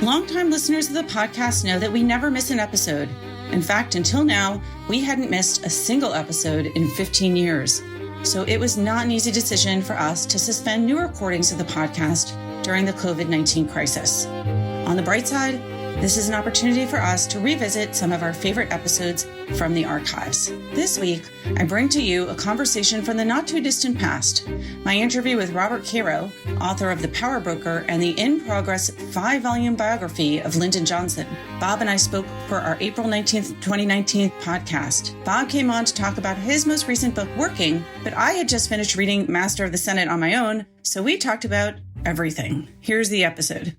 Longtime listeners of the podcast know that we never miss an episode. In fact, until now, we hadn't missed a single episode in 15 years. So it was not an easy decision for us to suspend new recordings of the podcast during the COVID-19 crisis. On the bright side, this is an opportunity for us to revisit some of our favorite episodes from the archives. This week, I bring to you a conversation from the not-too-distant past, my interview with Robert Caro, author of The Power Broker and the in-progress 5-volume biography of Lyndon Johnson. Bob and I spoke for our April 19th, 2019 podcast. Bob came on to talk about his most recent book, Working, but I had just finished reading Master of the Senate on my own, so we talked about everything. Here's the episode.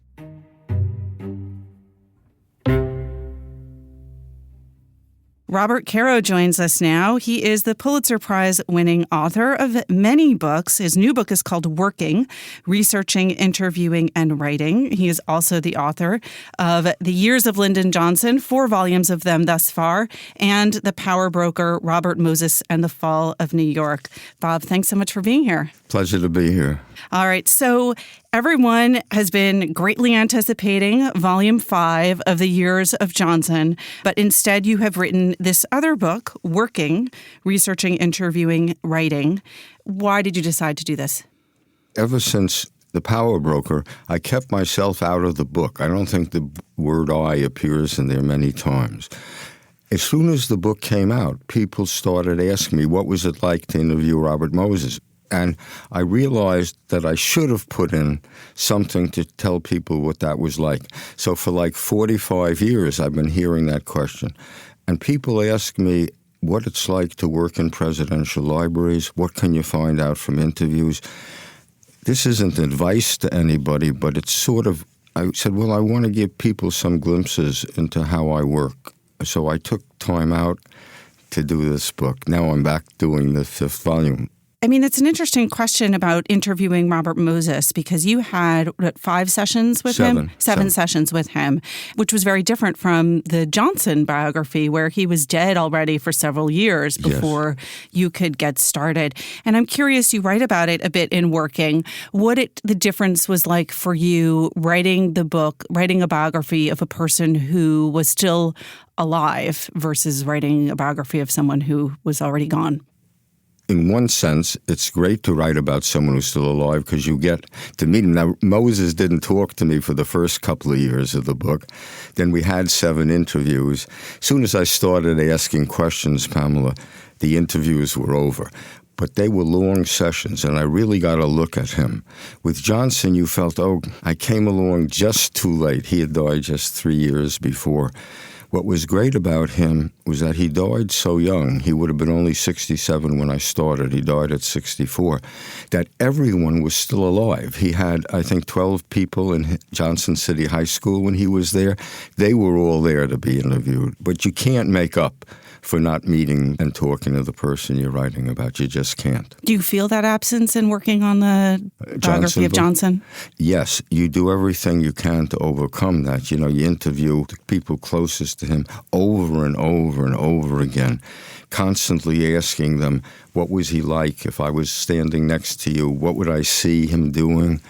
Robert Caro joins us now. He is the Pulitzer Prize-winning author of many books. His new book is called Working, Researching, Interviewing, and Writing. He is also the author of The Years of Lyndon Johnson, 4 volumes of them thus far, and The Power Broker, Robert Moses and the Fall of New York. Bob, thanks so much for being here. Pleasure to be here. All right, so everyone has been greatly anticipating Volume 5 of The Years of Johnson, but instead you have written this other book, Working, Researching, Interviewing, Writing. Why did you decide to do this? Ever since The Power Broker, I kept myself out of the book. I don't think the word I appears in there many times. As soon as the book came out, people started asking me, what was it like to interview Robert Moses? And I realized that I should have put in something to tell people what that was like. So for like 45 years, I've been hearing that question. And people ask me what it's like to work in presidential libraries. What can you find out from interviews? This isn't advice to anybody, but it's sort of, I said, well, I want to give people some glimpses into how I work. So I took time out to do this book. Now I'm back doing the 5th volume. I mean, it's an interesting question about interviewing Robert Moses because you had, 5 sessions with him? Seven sessions with him, which was very different from the Johnson biography where he was dead already for several years before you could get started. And I'm curious, you write about it a bit in Working, what the difference was like for you writing the book, writing a biography of a person who was still alive versus writing a biography of someone who was already gone. In one sense, it's great to write about someone who's still alive because you get to meet him. Now, Moses didn't talk to me for the first couple of years of the book. Then we had 7 interviews. As soon as I started asking questions, Pamela, the interviews were over. But they were long sessions, and I really got a look at him. With Johnson, you felt, I came along just too late. He had died just 3 years before. What was great about him was that he died so young. He would have been only 67 when I started. He died at 64. That everyone was still alive. He had, I think, 12 people in Johnson City High School when he was there. They were all there to be interviewed. But you can't make up for not meeting and talking to the person you're writing about. You just can't. Do you feel that absence in working on the biography of Johnson? Yes. You do everything you can to overcome that. You interview the people closest to him over and over and over again, constantly asking them, what was he like? If I was standing next to you, what would I see him doing?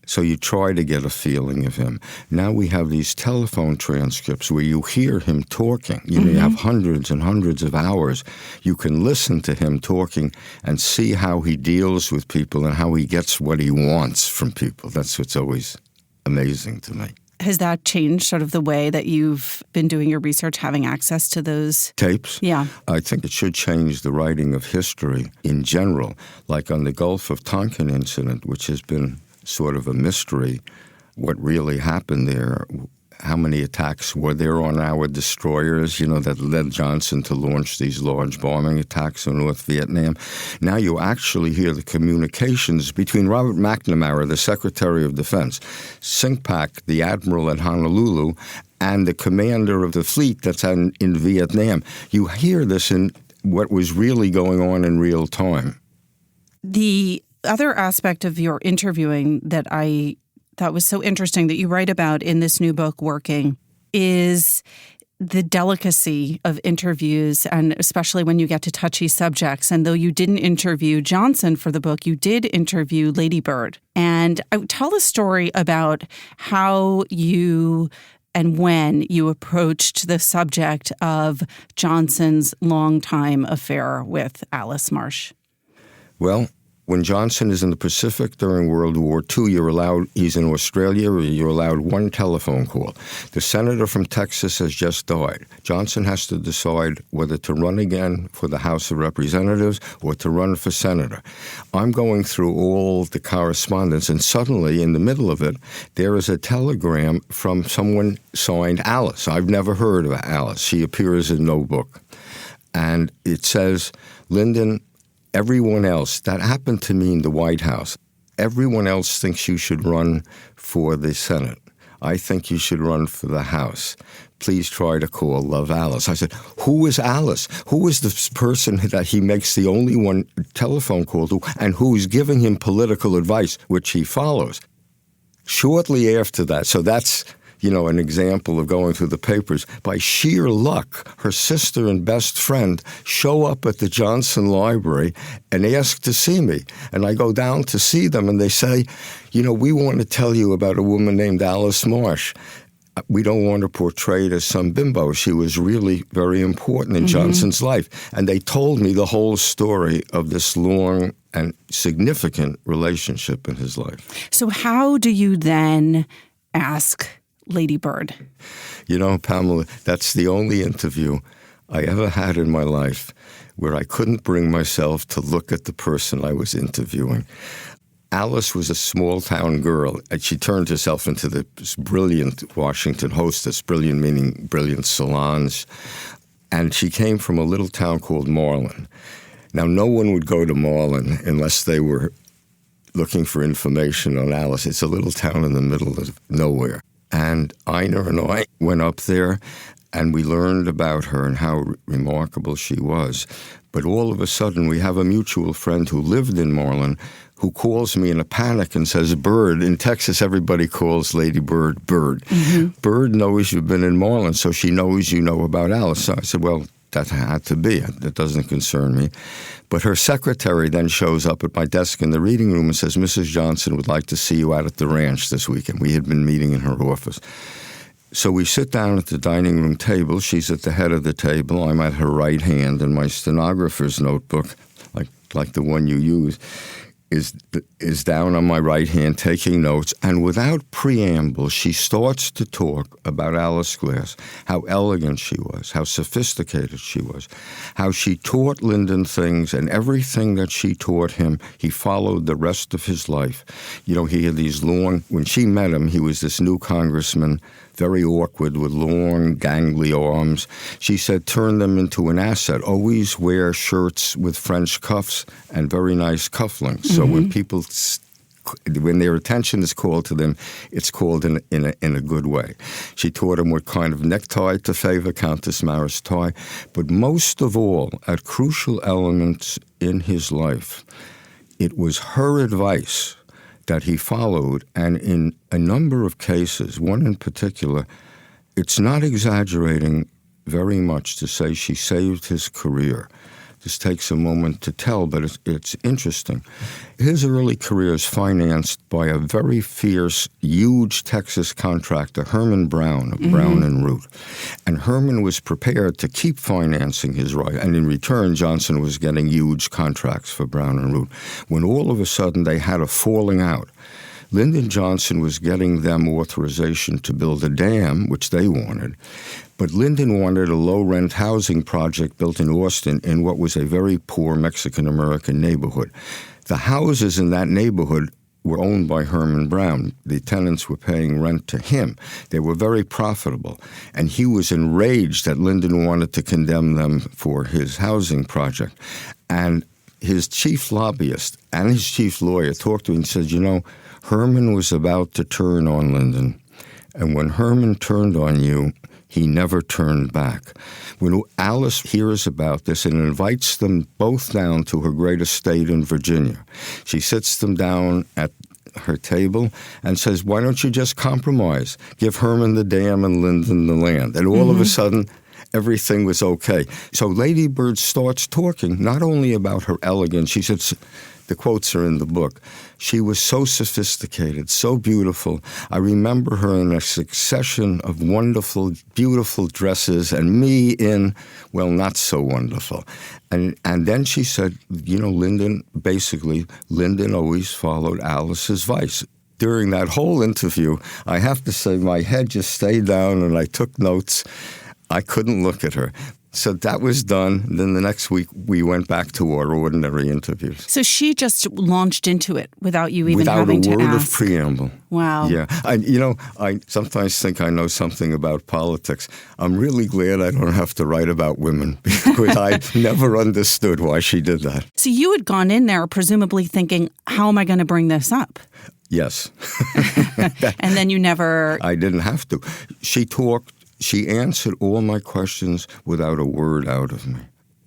So you try to get a feeling of him. Now we have these telephone transcripts where you hear him talking. You have hundreds and hundreds of hours. You can listen to him talking and see how he deals with people and how he gets what he wants from people. That's what's always amazing to me. Has that changed sort of the way that you've been doing your research, having access to those tapes? Yeah. I think it should change the writing of history in general, like on the Gulf of Tonkin incident, which has been sort of a mystery, what really happened there. How many attacks were there on our destroyers, that led Johnson to launch these large bombing attacks on North Vietnam? Now you actually hear the communications between Robert McNamara, the Secretary of Defense, Singpak, the Admiral at Honolulu, and the commander of the fleet that's in Vietnam. You hear this in what was really going on in real time. The other aspect of your interviewing that I thought was so interesting that you write about in this new book, Working, is the delicacy of interviews, and especially when you get to touchy subjects. And though you didn't interview Johnson for the book, you did interview Lady Bird. And tell a story about how you and when you approached the subject of Johnson's longtime affair with Alice Marsh. Well, when Johnson is in the Pacific during World War II, he's in Australia, you're allowed one telephone call. The senator from Texas has just died. Johnson has to decide whether to run again for the House of Representatives or to run for senator. I'm going through all the correspondence, and suddenly, in the middle of it, there is a telegram from someone signed Alice. I've never heard of Alice. She appears in no book. And it says, Lyndon, everyone else, that happened to me in the White House, everyone else thinks you should run for the Senate. I think you should run for the House. Please try to call Love Alice. I said, who is Alice? Who is this person that he makes the only one telephone call to, and who's giving him political advice, which he follows? Shortly after that, so that's an example of going through the papers. By sheer luck, her sister and best friend show up at the Johnson Library and ask to see me. And I go down to see them, and they say, we want to tell you about a woman named Alice Marsh. We don't want to portray it as some bimbo. She was really very important in Johnson's life. And they told me the whole story of this long and significant relationship in his life. So how do you then ask Lady Bird? Pamela, that's the only interview I ever had in my life where I couldn't bring myself to look at the person I was interviewing. Alice was a small-town girl, and she turned herself into this brilliant Washington hostess, brilliant meaning brilliant Solange, and she came from a little town called Marlin. Now, no one would go to Marlin unless they were looking for information on Alice. It's a little town in the middle of nowhere. And Ina and I went up there, and we learned about her and how remarkable she was. But all of a sudden, we have a mutual friend who lived in Marlin who calls me in a panic and says, Bird. In Texas, everybody calls Lady Bird, Bird. Mm-hmm. Bird knows you've been in Marlin, so she knows you know about Alice. So I said, well, that had to be. That doesn't concern me. But her secretary then shows up at my desk in the reading room and says, Mrs. Johnson would like to see you out at the ranch this weekend. We had been meeting in her office. So we sit down at the dining room table. She's at the head of the table. I'm at her right hand, and my stenographer's notebook, like the one you use, is down on my right hand taking notes, and without preamble, she starts to talk about Alice Glass, how elegant she was, how sophisticated she was, how she taught Lyndon things, and everything that she taught him, he followed the rest of his life. He had these long, when she met him, he was this new congressman, very awkward with long, gangly arms. She said, turn them into an asset. Always wear shirts with French cuffs and very nice cufflinks. So when their attention is called to them, it's called in a good way. She taught him what kind of necktie to favor, Countess Maris tie. But most of all, at crucial elements in his life, it was her advice that he followed, and in a number of cases, one in particular, it's not exaggerating very much to say she saved his career. This takes a moment to tell, but it's interesting. His early career is financed by a very fierce, huge Texas contractor, Herman Brown of Brown and Root. And Herman was prepared to keep financing his right, and in return, Johnson was getting huge contracts for Brown and Root. When all of a sudden they had a falling out, Lyndon Johnson was getting them authorization to build a dam, which they wanted. But Lyndon wanted a low-rent housing project built in Austin in what was a very poor Mexican-American neighborhood. The houses in that neighborhood were owned by Herman Brown. The tenants were paying rent to him. They were very profitable. And he was enraged that Lyndon wanted to condemn them for his housing project. And his chief lobbyist and his chief lawyer talked to him and said, Herman was about to turn on Lyndon. And when Herman turned on you, he never turned back. When Alice hears about this and invites them both down to her great estate in Virginia, she sits them down at her table and says, why don't you just compromise? Give Herman the dam and Lyndon the land. And all of a sudden, everything was okay. So Lady Bird starts talking not only about her elegance, she said, the quotes are in the book, she was so sophisticated, so beautiful. I remember her in a succession of wonderful, beautiful dresses and me in, well, not so wonderful. And then she said, Lyndon always followed Alice's advice. During that whole interview, I have to say my head just stayed down and I took notes. I couldn't look at her. So that was done. Then the next week, we went back to our ordinary interviews. So she just launched into it without you even having to ask? Without a word of preamble. Wow. Yeah. I sometimes think I know something about politics. I'm really glad I don't have to write about women because I never understood why she did that. So you had gone in there presumably thinking, how am I going to bring this up? Yes. And then you never... I didn't have to. She talked. She answered all my questions without a word out of me.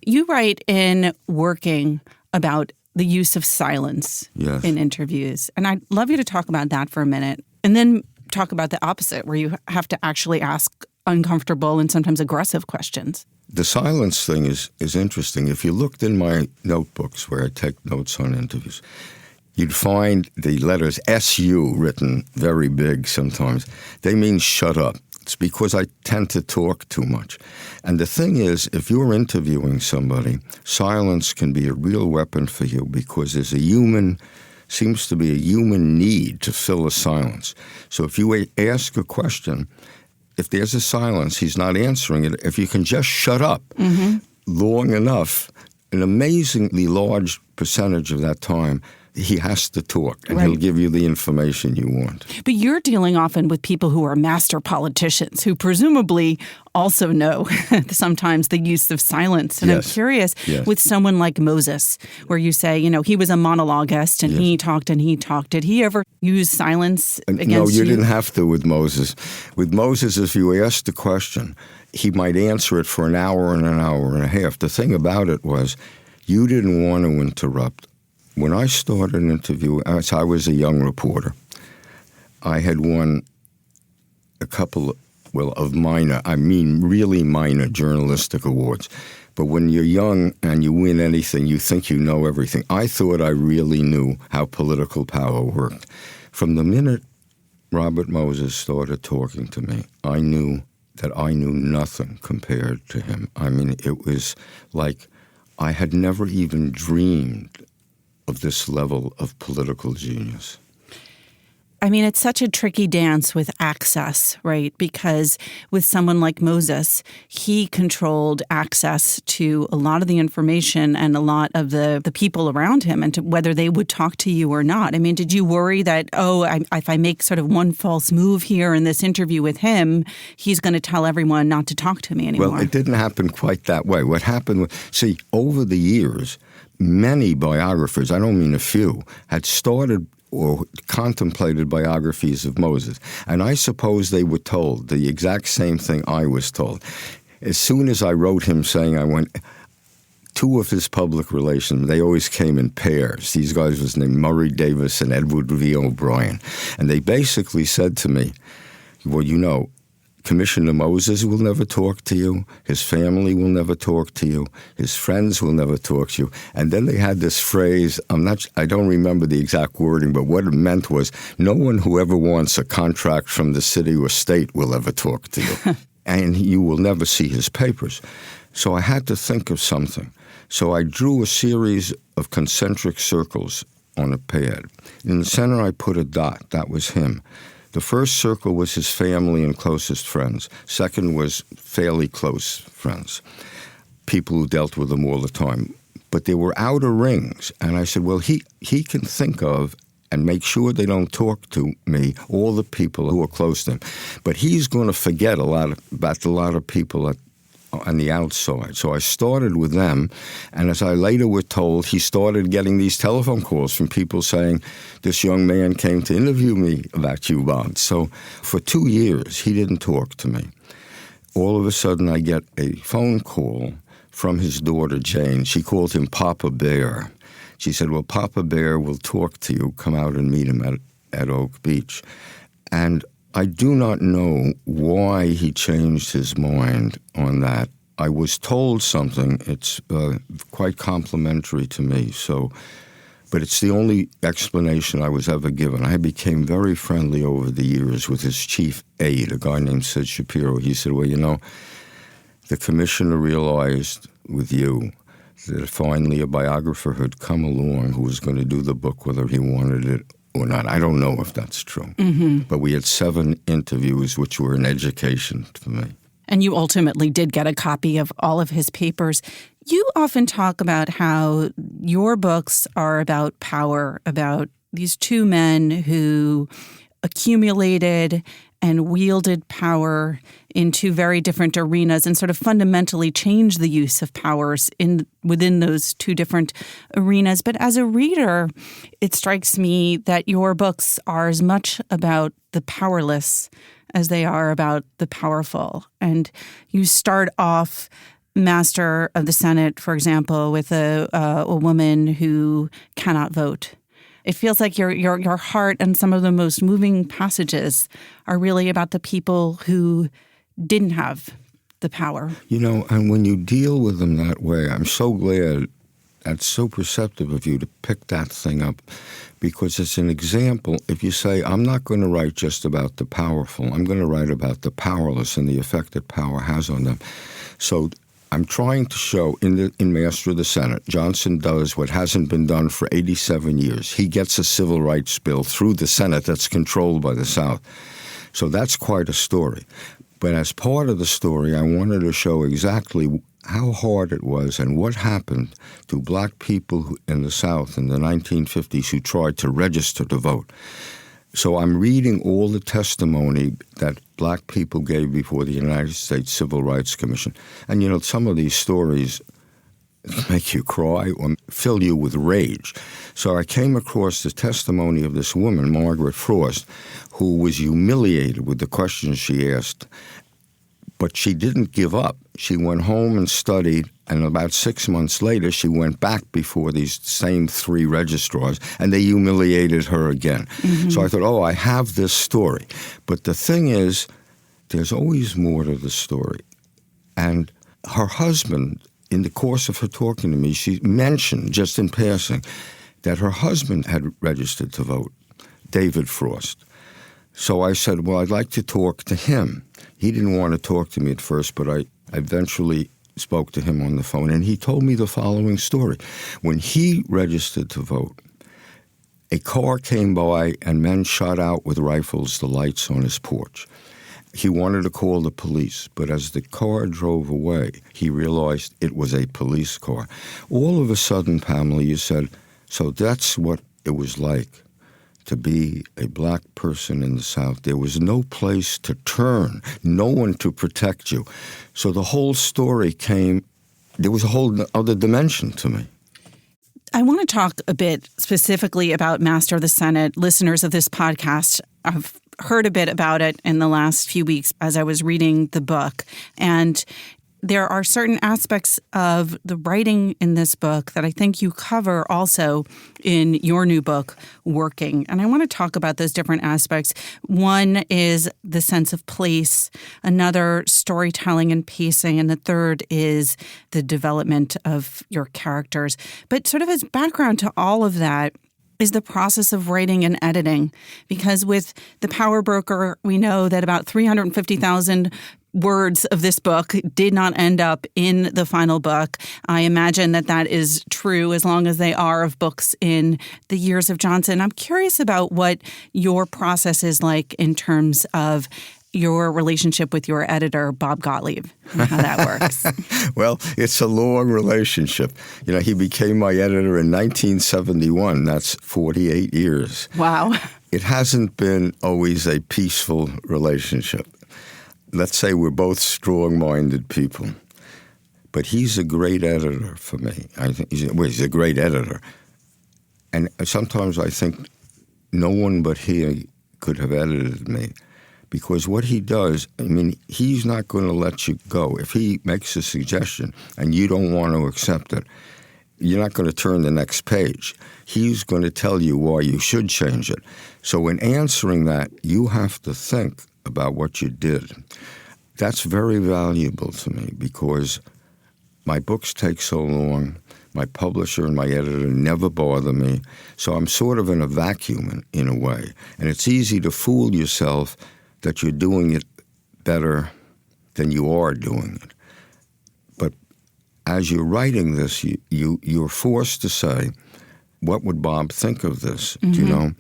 You write in Working about the use of silence in interviews. And I'd love you to talk about that for a minute. And then talk about the opposite, where you have to actually ask uncomfortable and sometimes aggressive questions. The silence thing is interesting. If you looked in my notebooks where I take notes on interviews, you'd find the letters SU written very big sometimes. They mean shut up. It's because I tend to talk too much. And the thing is, if you're interviewing somebody, silence can be a real weapon for you because seems to be a human need to fill a silence. So if you ask a question, if there's a silence, he's not answering it. If you can just shut up long enough, an amazingly large percentage of that time, he has to talk, and he'll give you the information you want. But you're dealing often with people who are master politicians who presumably also know sometimes the use of silence. And I'm curious, with someone like Moses, where you say, he was a monologuist and he talked and he talked. Did he ever use silence against you? No, you didn't have to with Moses. With Moses, if you asked a question, he might answer it for an hour and a half. The thing about it was, you didn't want to interrupt. When I started an interview, as I was a young reporter, I had won a couple of really minor journalistic awards. But when you're young and you win anything, you think you know everything. I thought I really knew how political power worked. From the minute Robert Moses started talking to me, I knew that I knew nothing compared to him. I mean, it was like I had never even dreamed of this level of political genius. I mean, it's such a tricky dance with access, right? Because with someone like Moses, he controlled access to a lot of the information and a lot of the people around him and to whether they would talk to you or not. I mean, did you worry that, if I make sort of one false move here in this interview with him, he's going to tell everyone not to talk to me anymore? Well, it didn't happen quite that way. What happened over the years, many biographers, I don't mean a few, had started or contemplated biographies of Moses. And I suppose they were told the exact same thing I was told. As soon as I wrote him saying two of his public relations, they always came in pairs. These guys was named Murray Davis and Edward V. O'Brien. And they basically said to me, well, Commissioner Moses will never talk to you. His family will never talk to you. His friends will never talk to you. And then they had this phrase, I don't remember the exact wording, but what it meant was, no one who ever wants a contract from the city or state will ever talk to you. And you will never see his papers. So I had to think of something. So I drew a series of concentric circles on a pad. In the center, I put a dot. That was him. The first circle was his family and closest friends. Second was fairly close friends, people who dealt with him all the time. But there were outer rings, and I said, well, he can think of and make sure they don't talk to me, all the people who are close to him. But he's going to forget about a lot of people on the outside. So I started with them, and as I later was told, he started getting these telephone calls from people saying, this young man came to interview me about you, Bob. So for 2 years, he didn't talk to me. All of a sudden, I get a phone call from his daughter, Jane. She called him Papa Bear. She said, well, Papa Bear will talk to you. Come out and meet him at Oak Beach. And I do not know why he changed his mind on that. I was told something. It's quite complimentary to me. But it's the only explanation I was ever given. I became very friendly over the years with his chief aide, a guy named Sid Shapiro. He said, well, the commissioner realized with you that finally a biographer had come along who was going to do the book whether he wanted it or not. I don't know if that's true. Mm-hmm. But we had 7 interviews, which were an education for me. And you ultimately did get a copy of all of his papers. You often talk about how your books are about power, about these 2 men who accumulated and wielded power in 2 very different arenas and sort of fundamentally changed the use of powers within those 2 different arenas. But as a reader, it strikes me that your books are as much about the powerless as they are about the powerful. And you start off Master of the Senate, for example, with a woman who cannot vote. It feels like your heart and some of the most moving passages are really about the people who didn't have the power. And when you deal with them that way, I'm so glad. That's so perceptive of you to pick that thing up, because it's an example. If you say, I'm not going to write just about the powerful, I'm going to write about the powerless and the effect that power has on them. So I'm trying to show in Master of the Senate, Johnson does what hasn't been done for 87 years. He gets a civil rights bill through the Senate that's controlled by the South. So that's quite a story. But as part of the story, I wanted to show exactly how hard it was and what happened to black people in the South in the 1950s who tried to register to vote. So I'm reading all the testimony that black people gave before the United States Civil Rights Commission. And, some of these stories make you cry or fill you with rage. So I came across the testimony of this woman, Margaret Frost, who was humiliated with the questions she asked. But she didn't give up. She went home and studied, and about 6 months later, she went back before these same 3 registrars, and they humiliated her again. Mm-hmm. So I thought, I have this story. But the thing is, there's always more to the story. And her husband, in the course of her talking to me, she mentioned, just in passing, that her husband had registered to vote, David Frost. So I said, well, I'd like to talk to him. He didn't want to talk to me at first, but I eventually spoke to him on the phone, and he told me the following story. When he registered to vote, a car came by and men shot out with rifles the lights on his porch. He wanted to call the police, but as the car drove away, he realized it was a police car. All of a sudden, Pamela, you said, so that's what it was like to be a black person in the South. There was no place to turn, no one to protect you. So the whole story there was a whole other dimension to me. I want to talk a bit specifically about Master of the Senate. Listeners of this podcast have heard a bit about it in the last few weeks as I was reading the book. And there are certain aspects of the writing in this book that I think you cover also in your new book, Working. And I want to talk about those different aspects. One is the sense of place, another storytelling and pacing, and the third is the development of your characters. But sort of as background to all of that is the process of writing and editing. Because with The Power Broker, we know that about 350,000 words of this book did not end up in the final book. I imagine that is true as long as they are of books in the years of Johnson. I'm curious about what your process is like in terms of your relationship with your editor, Bob Gottlieb, and how that works. Well, it's a long relationship. He became my editor in 1971. That's 48 years. Wow. It hasn't been always a peaceful relationship. Let's say we're both strong-minded people. But he's a great editor for me. I think he's a great editor. And sometimes I think no one but he could have edited me. Because what he does, he's not going to let you go. If he makes a suggestion and you don't want to accept it, you're not going to turn the next page. He's going to tell you why you should change it. So in answering that, you have to think about what you did. That's very valuable to me because my books take so long. My publisher and my editor never bother me. So I'm sort of in a vacuum in a way. And it's easy to fool yourself that you're doing it better than you are doing it. But as you're writing this, you're forced to say, what would Bob think of this? Mm-hmm. Do you know?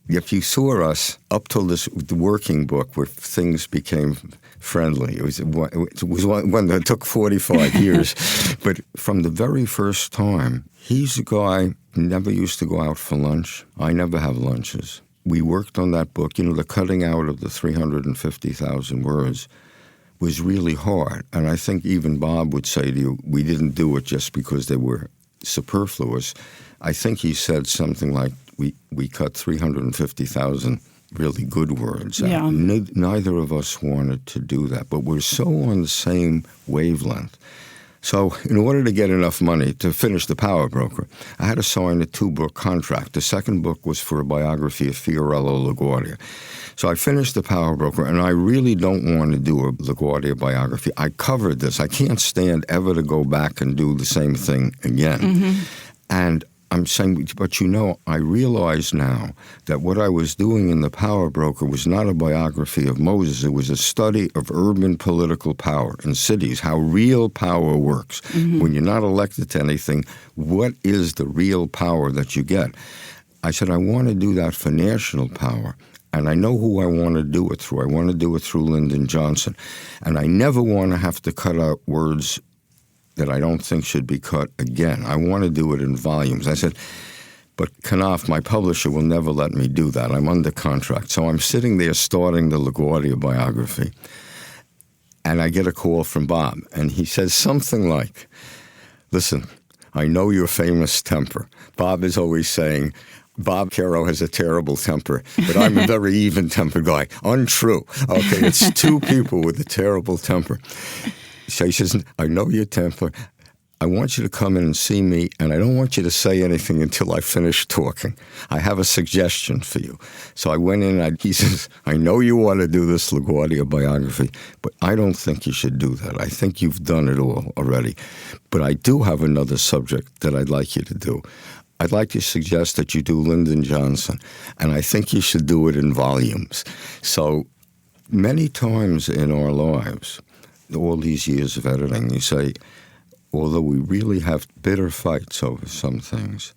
If you saw us up till the working book where things became friendly, it was one that took 45 years. But from the very first time, he's a guy who never used to go out for lunch. I never have lunches. We worked on that book. The cutting out of the 350,000 words was really hard. And I think even Bob would say to you, we didn't do it just because they were superfluous. I think he said something like, we cut 350,000 really good words out. Yeah. Neither of us wanted to do that, but we're so on the same wavelength. So in order to get enough money to finish The Power Broker, I had to sign a 2-book contract. The second book was for a biography of Fiorello LaGuardia. So I finished The Power Broker, and I really don't want to do a LaGuardia biography. I covered this. I can't stand ever to go back and do the same thing again. Mm-hmm. And I'm saying, but I realize now that what I was doing in The Power Broker was not a biography of Moses. It was a study of urban political power in cities, how real power works. Mm-hmm. When you're not elected to anything, what is the real power that you get? I said, I want to do that for national power. And I know who I want to do it through. I want to do it through Lyndon Johnson. And I never want to have to cut out words that I don't think should be cut again. I want to do it in volumes. I said, but Knopf, my publisher, will never let me do that. I'm under contract. So I'm sitting there starting the LaGuardia biography, and I get a call from Bob, and he says something like, listen, I know your famous temper. Bob is always saying, Bob Caro has a terrible temper, but I'm a very even-tempered guy. Untrue. Okay, it's 2 people with a terrible temper. So he says, I know your temper. I want you to come in and see me, and I don't want you to say anything until I finish talking. I have a suggestion for you. So I went in, and he says, I know you want to do this LaGuardia biography, but I don't think you should do that. I think you've done it all already. But I do have another subject that I'd like you to do. I'd like to suggest that you do Lyndon Johnson, and I think you should do it in volumes. So many times in our lives, all these years of editing, you say, although we really have bitter fights over some things,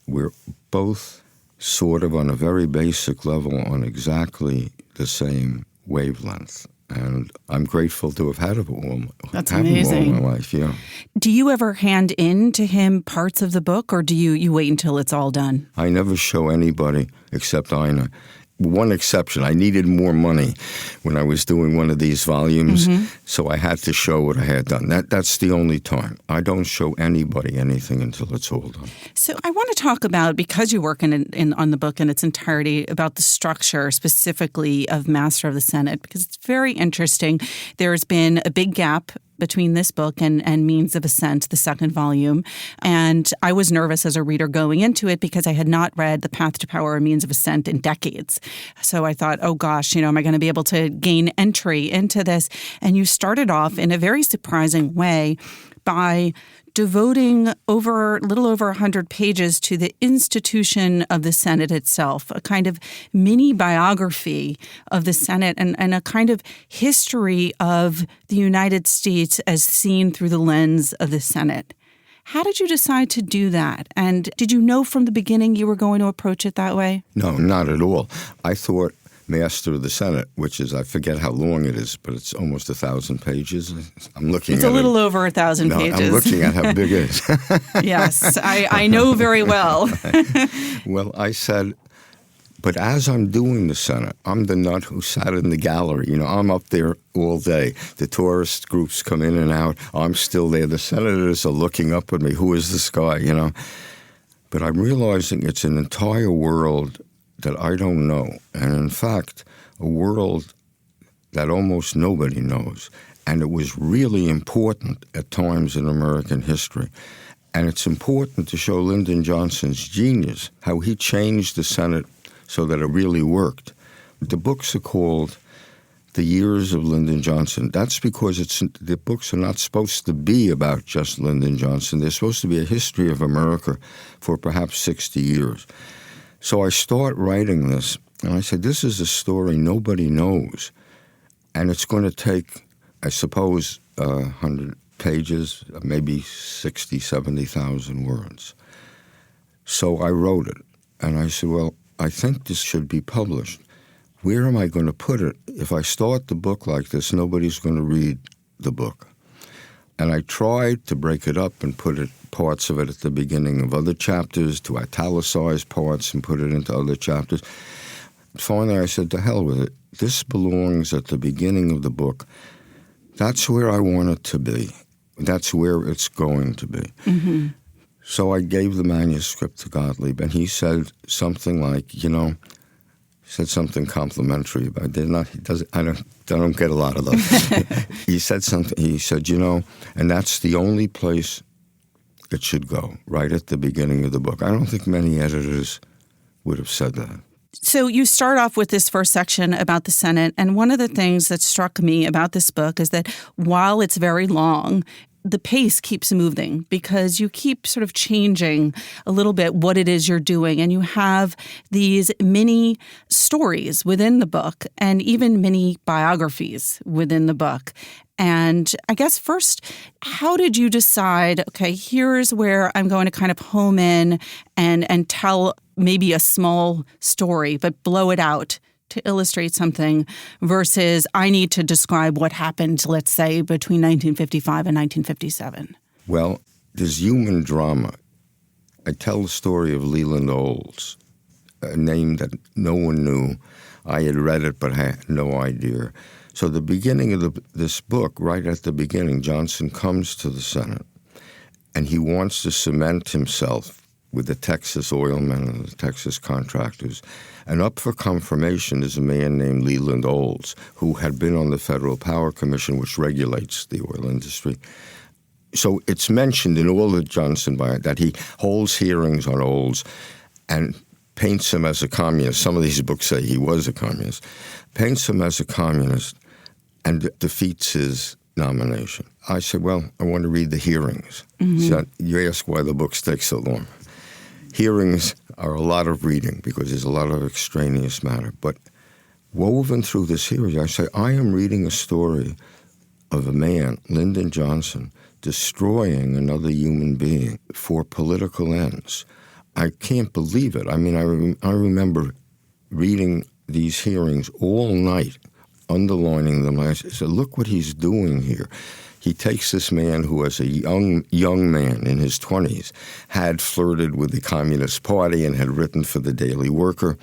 we're both sort of on a very basic level on exactly the same wavelength. And I'm grateful to have had it all. That's amazing. All my life, yeah. Do you ever hand in to him parts of the book, or do you wait until it's all done? I never show anybody except Ina. One exception, I needed more money when I was doing one of these volumes, so I had to show what I had done. That's the only time. I don't show anybody anything until it's all done. So I want to talk about, because you work on the book in its entirety, about the structure specifically of Master of the Senate, because it's very interesting. There's been a big gap between this book and Means of Ascent, the second volume. And I was nervous as a reader going into it because I had not read The Path to Power or Means of Ascent in decades. So I thought, oh gosh, am I going to be able to gain entry into this? And you started off in a very surprising way by devoting a little over 100 pages to the institution of the Senate itself, a kind of mini biography of the Senate and a kind of history of the United States as seen through the lens of the Senate. How did you decide to do that? And did you know from the beginning you were going to approach it that way? No, not at all. I thought Master of the Senate, which is, I forget how long it is, but it's almost 1,000 pages. I'm looking It's at a little over 1,000 pages. I'm looking at how big it is. Yes, I know very well. Well, I said, but as I'm doing the Senate, I'm the nut who sat in the gallery. I'm up there all day. The tourist groups come in and out. I'm still there. The senators are looking up at me. Who is this guy, But I'm realizing it's an entire world that I don't know. And in fact, a world that almost nobody knows. And it was really important at times in American history. And it's important to show Lyndon Johnson's genius, how he changed the Senate so that it really worked. The books are called The Years of Lyndon Johnson. That's because the books are not supposed to be about just Lyndon Johnson. They're supposed to be a history of America for perhaps 60 years. So I start writing this, and I said, this is a story nobody knows. And it's going to take, I suppose, 100 pages, maybe 60, 70,000 words. So I wrote it, and I said, well, I think this should be published. Where am I going to put it? If I start the book like this, nobody's going to read the book. And I tried to break it up and put parts of it at the beginning of other chapters, to italicize parts and put it into other chapters. Finally, I said, to hell with it. This belongs at the beginning of the book. That's where I want it to be. That's where it's going to be. Mm-hmm. So I gave the manuscript to Gottlieb, and he said something like, said something complimentary about it. I don't get a lot of those. He said something. He said, and that's the only place it should go, right at the beginning of the book. I don't think many editors would have said that. So you start off with this first section about the Senate, and one of the things that struck me about this book is that while it's very long, the pace keeps moving because you keep sort of changing a little bit what it is you're doing. And you have these mini stories within the book and even mini biographies within the book. And I guess first, how did you decide, okay, here's where I'm going to kind of home in and tell maybe a small story, but blow it out to illustrate something versus I need to describe what happened, let's say, between 1955 and 1957? Well, there's human drama. I tell the story of Leland Olds, a name that no one knew. I had read it, but I had no idea. So the beginning of this book, right at the beginning, Johnson comes to the Senate, and he wants to cement himself with the Texas oilmen and the Texas contractors. And up for confirmation is a man named Leland Olds, who had been on the Federal Power Commission, which regulates the oil industry. So it's mentioned in all the Johnson biography that he holds hearings on Olds and paints him as a communist. Some of these books say he was a communist. Paints him as a communist and defeats his nomination. I said, well, I want to read the hearings. Mm-hmm. So you ask why the books take so long. Hearings are a lot of reading because there's a lot of extraneous matter. But woven through this hearing, I say, I am reading a story of a man, Lyndon Johnson, destroying another human being for political ends. I can't believe it. I mean, I remember reading these hearings all night, underlining them. I said, look what he's doing here. He takes this man who, as a young man in his 20s, had flirted with the Communist Party and had written for the Daily Worker,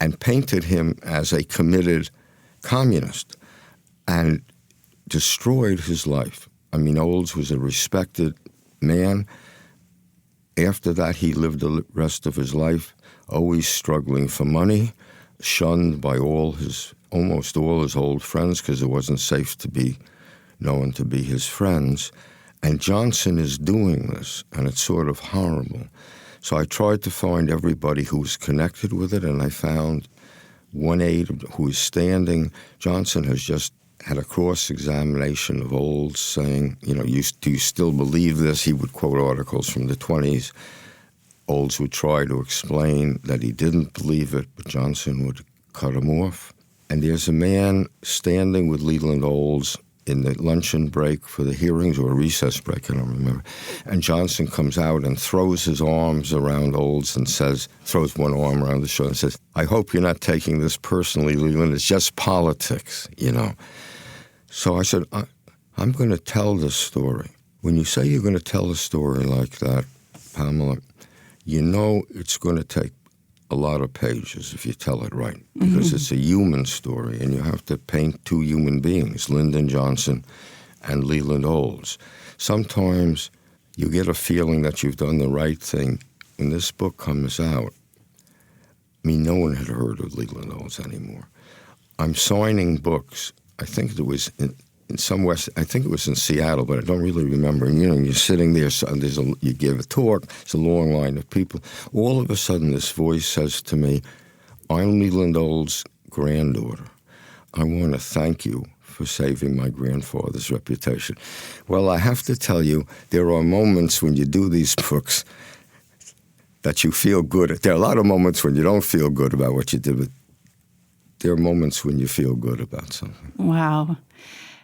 and painted him as a committed communist and destroyed his life. I mean, Olds was a respected man. After that, he lived the rest of his life always struggling for money, shunned by almost all his old friends because it wasn't safe to be known to be his friends. And Johnson is doing this, and it's sort of horrible. So I tried to find everybody who was connected with it, and I found one aide who was standing. Johnson has just had a cross-examination of Olds saying, do you still believe this? He would quote articles from the 20s. Olds would try to explain that he didn't believe it, but Johnson would cut him off. And there's a man standing with Leland Olds in the luncheon break for the hearings, or a recess break, I don't remember. And Johnson comes out and throws his arms around Olds and throws one arm around the shoulder and says, I hope you're not taking this personally, Leland. It's just politics, So I said, I'm going to tell this story. When you say you're going to tell a story like that, Pamela, it's going to take a lot of pages if you tell it right, because it's a human story, and you have to paint two human beings, Lyndon Johnson and Leland Olds. Sometimes you get a feeling that you've done the right thing. When this book comes out, no one had heard of Leland Olds anymore. I'm signing books. I think there was in some west, I think it was in Seattle, but I don't really remember. And, you're sitting there, so you give a talk, it's a long line of people. All of a sudden, this voice says to me, "I'm Leland Old's granddaughter. I want to thank you for saving my grandfather's reputation." Well, I have to tell you, there are moments when you do these books that you feel good. There are a lot of moments when you don't feel good about what you did, but there are moments when you feel good about something. Wow.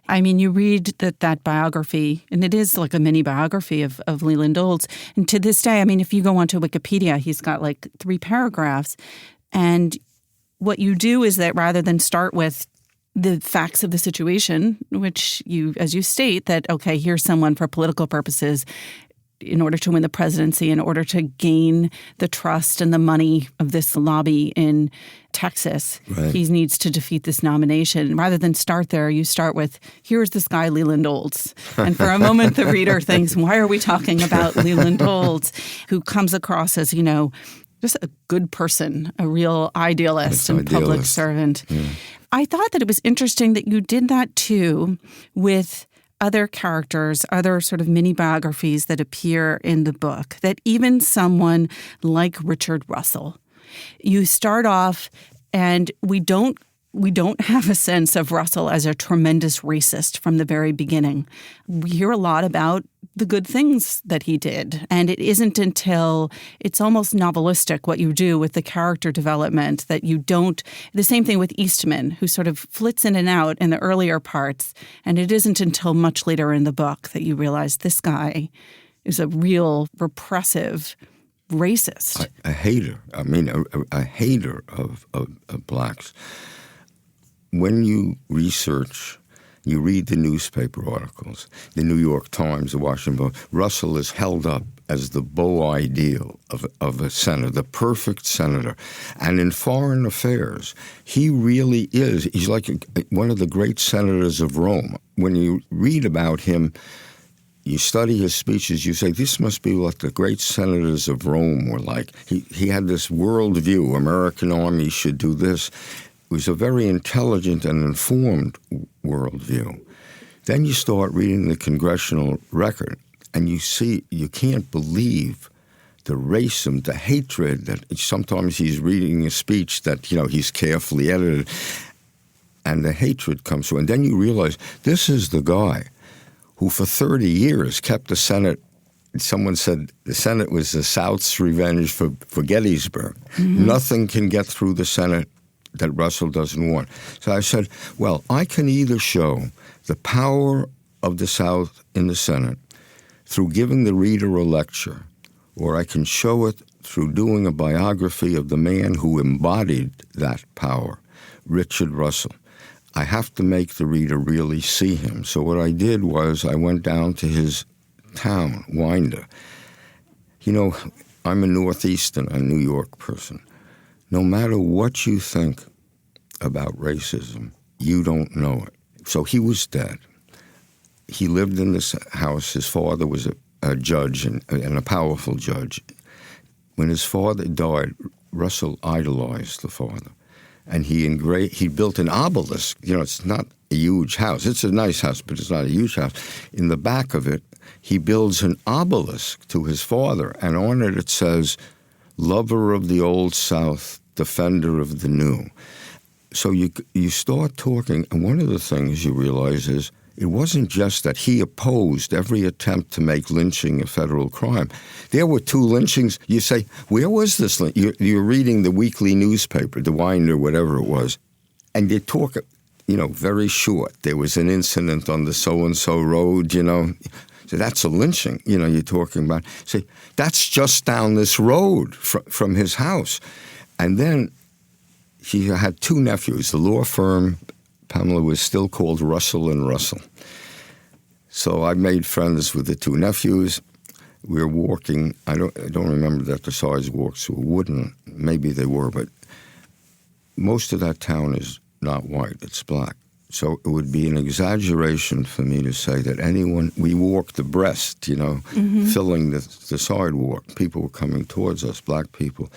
I mean, you read that biography, and it is like a mini biography of Leland Olds. And to this day, I mean, if you go onto Wikipedia, he's got like 3 paragraphs. And what you do is that rather than start with the facts of the situation, which as you state, that, okay, here's someone for political purposes, in order to win the presidency, in order to gain the trust and the money of this lobby in Texas, right. He needs to defeat this nomination. Rather than start there, you start with, here's this guy, Leland Olds. And for a moment, the reader thinks, why are we talking about Leland Olds, who comes across as, just a good person, a real idealist and public servant. Yeah. I thought that it was interesting that you did that, too, with other characters, other sort of mini biographies that appear in the book, that even someone like Richard Russell, you start off and we don't have a sense of Russell as a tremendous racist from the very beginning. We hear a lot about the good things that he did. And it isn't until it's almost novelistic what you do with the character development that you don't. The same thing with Eastman, who sort of flits in and out in the earlier parts. And it isn't until much later in the book that you realize this guy is a real repressive racist. A hater. I mean, a hater of blacks. When you research, you read the newspaper articles, the New York Times, the Washington Post, Russell is held up as the beau ideal of a senator, the perfect senator. And in foreign affairs, he really is. He's like one of the great senators of Rome. When you read about him, you study his speeches, you say, this must be what the great senators of Rome were like. He had this worldview, American army should do this. It was a very intelligent and informed worldview. Then you start reading the congressional record, and you see, you can't believe the racism, the hatred that sometimes he's reading a speech that, he's carefully edited, and the hatred comes through. And then you realize this is the guy who for 30 years kept the Senate. Someone said the Senate was the South's revenge for Gettysburg. Mm-hmm. Nothing can get through the Senate that Russell doesn't want. So I said, well, I can either show the power of the South in the Senate through giving the reader a lecture, or I can show it through doing a biography of the man who embodied that power, Richard Russell. I have to make the reader really see him. So what I did was I went down to his town, Winder. I'm a Northeastern, a New York person. No matter what you think about racism, you don't know it. So he was dead. He lived in this house. His father was a judge and a powerful judge. When his father died, Russell idolized the father. And he built an obelisk. It's not a huge house. It's a nice house, but it's not a huge house. In the back of it, he builds an obelisk to his father. And on it says, lover of the old South, defender of the new. So you start talking, and one of the things you realize is it wasn't just that he opposed every attempt to make lynching a federal crime. There were 2 lynchings. You say, where was this? You're reading the weekly newspaper, the Winder, whatever it was, and you talk, very short. There was an incident on the so-and-so road, So that's a lynching, you're talking about. See, that's just down this road from his house. And then he had 2 nephews. The law firm, Pamela, was still called Russell and Russell. So I made friends with the 2 nephews. We were walking. I don't remember that the sidewalks were wooden. Maybe they were, but most of that town is not white. It's black. So it would be an exaggeration for me to say that we walked abreast, mm-hmm. filling the sidewalk. People were coming towards us, black people.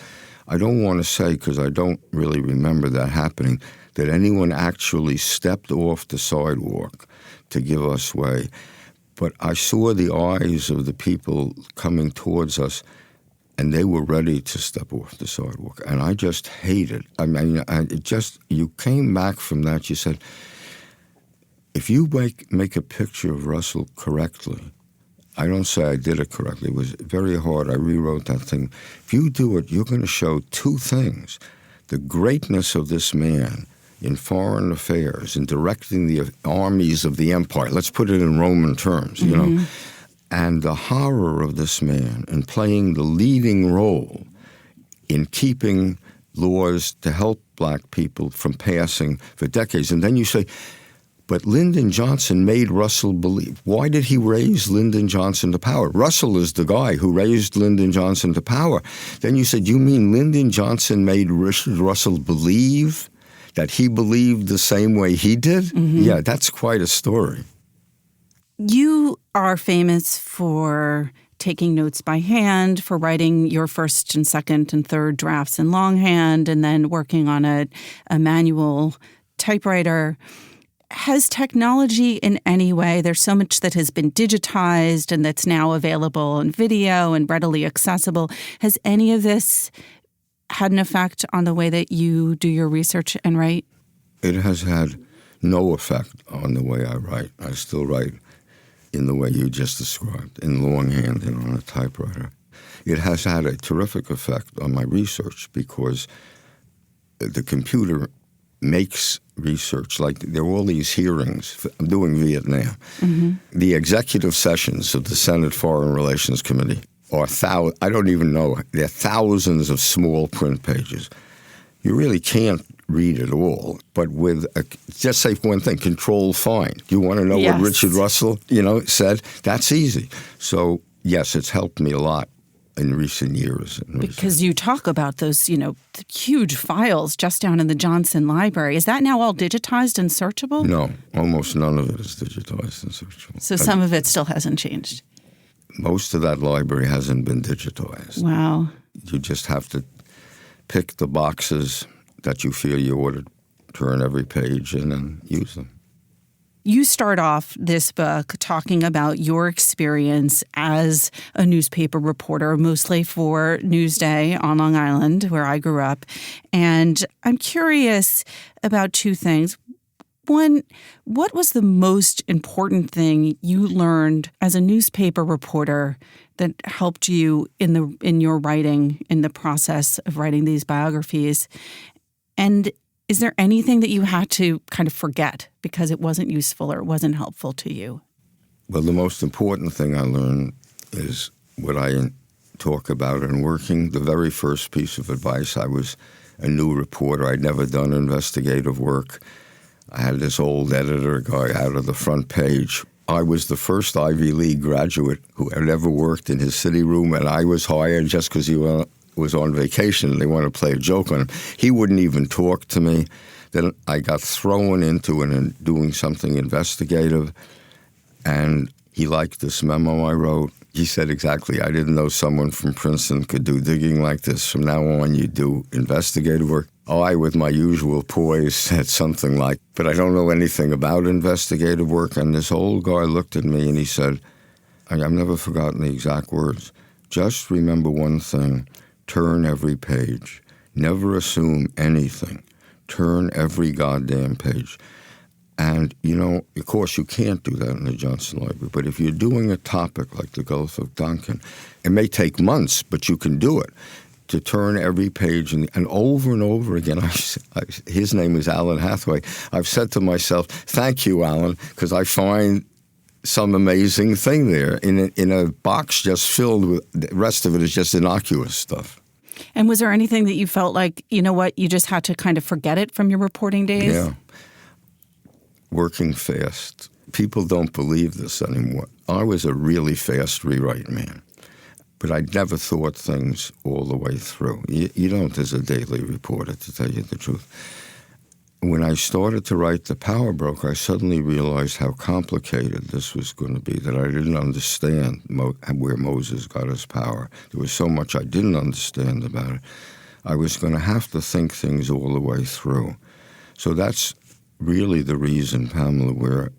I don't want to say, because I don't really remember that happening, that anyone actually stepped off the sidewalk to give us way. But I saw the eyes of the people coming towards us, and they were ready to step off the sidewalk. And I just hated. I mean, you came back from that, you said, if you make a picture of Russell correctly, I don't say I did it correctly. It was very hard. I rewrote that thing. If you do it, you're going to show two things. The greatness of this man in foreign affairs, in directing the armies of the empire. Let's put it in Roman terms, you know. And the horror of this man in playing the leading role in keeping laws to help black people from passing for decades. And then you say, but Lyndon Johnson made Russell believe. Why did he raise Lyndon Johnson to power? Russell is the guy who raised Lyndon Johnson to power. Then you said, you mean Lyndon Johnson made Richard Russell believe that he believed the same way he did? Yeah, that's quite a story. You are famous for taking notes by hand, for writing your first and second and third drafts in longhand, and then working on a manual typewriter. Has technology in any way, there's so much that has been digitized and that's now available on video and readily accessible. Has any of this had an effect on the way that you do your research and write? It has had no effect on the way I write. I still write in the way you just described, in longhand and on a typewriter. It has had a terrific effect on my research because the computer makes research. Like there are all these hearings. I'm doing Vietnam. The executive sessions of the Senate Foreign Relations Committee are I don't even know. There are thousands of small print pages. You really can't read it all. But with, just say one thing, Control Find. You want to know what Richard Russell, said? That's easy. So, yes, it's helped me a lot in recent years. Because you talk about those, huge files just down in the Johnson Library. Is that now all digitized and searchable? No, almost none of it is digitized and searchable. So some of it still hasn't changed? Most of that library hasn't been digitized. Wow. You just have to pick the boxes that you feel you ought to turn every page in and use them. You start off this book talking about your experience as a newspaper reporter, mostly for Newsday on Long Island, where I grew up. And I'm curious about two things. One, what was the most important thing you learned as a newspaper reporter that helped you in your writing, in the process of writing these biographies? And is there anything that you had to kind of forget because it wasn't useful or it wasn't helpful to you? Well, the most important thing I learned is what I talk about in working. The very first piece of advice, I was a new reporter. I'd never done investigative work. I had this old editor guy out of the front page. I was the first Ivy League graduate who had ever worked in his city room, and I was hired just because he was on vacation and they wanted to play a joke on him. He wouldn't even talk to me. Then I got thrown into it and doing something investigative, and he liked this memo I wrote. He said exactly, I didn't know someone from Princeton could do digging like this. From now on, you do investigative work. I, with my usual poise, said something like, but I don't know anything about investigative work. And this old guy looked at me and he said, I've never forgotten the exact words, just remember one thing, turn every page. Never assume anything. Turn every goddamn page. And, of course, you can't do that in the Johnson Library. But if you're doing a topic like the Gulf of Tonkin, it may take months, but you can do it. To turn every page and over again. His name is Alan Hathaway. I've said to myself, thank you, Alan, because I find some amazing thing there in a box just filled with, the rest of it is just innocuous stuff. And was there anything that you felt like, you just had to kind of forget it from your reporting days? Yeah. Working fast. People don't believe this anymore. I was a really fast rewrite man. But I never thought things all the way through. You don't as a daily reporter, to tell you the truth. When I started to write The Power Broker, I suddenly realized how complicated this was going to be, that I didn't understand where Moses got his power. There was so much I didn't understand about it. I was going to have to think things all the way through. So that's really the reason, Pamela, where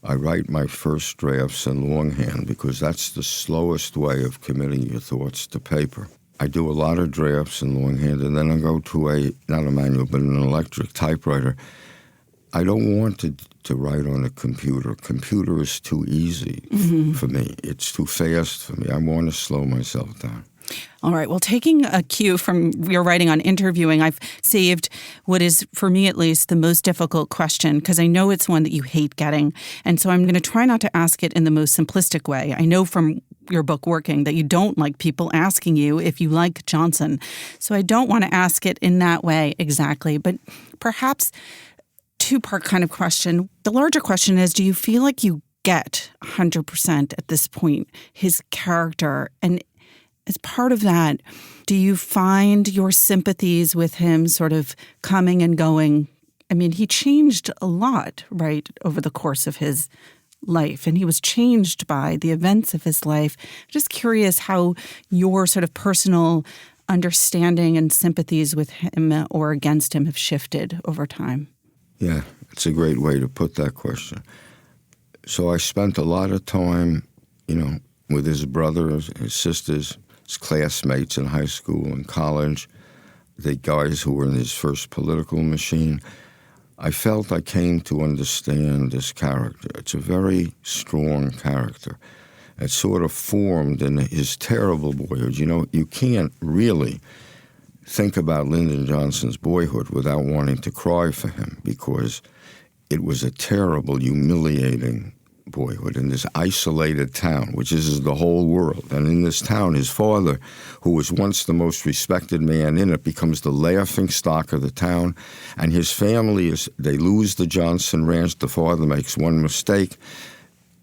I write my first drafts in longhand because that's the slowest way of committing your thoughts to paper. I do a lot of drafts in longhand, and then I go to not a manual, but an electric typewriter. I don't want to write on a computer. Computer is too easy for me. It's too fast for me. I want to slow myself down. All right. Well, taking a cue from your writing on interviewing, I've saved what is, for me at least, the most difficult question, because I know it's one that you hate getting. And so I'm going to try not to ask it in the most simplistic way. I know from your book, Working, that you don't like people asking you if you like Johnson. So I don't want to ask it in that way exactly. But perhaps two-part kind of question. The larger question is, do you feel like you get 100% at this point his character? And as part of that, do you find your sympathies with him sort of coming and going? I mean, he changed a lot, right, over the course of his life, and he was changed by the events of his life. Just curious how your sort of personal understanding and sympathies with him or against him have shifted over time. Yeah, it's a great way to put that question. So I spent a lot of time, with his brothers, his sisters, his classmates in high school and college, the guys who were in his first political machine. I felt I came to understand this character. It's a very strong character. It's sort of formed in his terrible boyhood. You can't really think about Lyndon Johnson's boyhood without wanting to cry for him, because it was a terrible, humiliating boyhood in this isolated town, which is the whole world. And in this town, his father, who was once the most respected man in it, becomes the laughing stock of the town. And his family, they lose the Johnson Ranch. The father makes one mistake.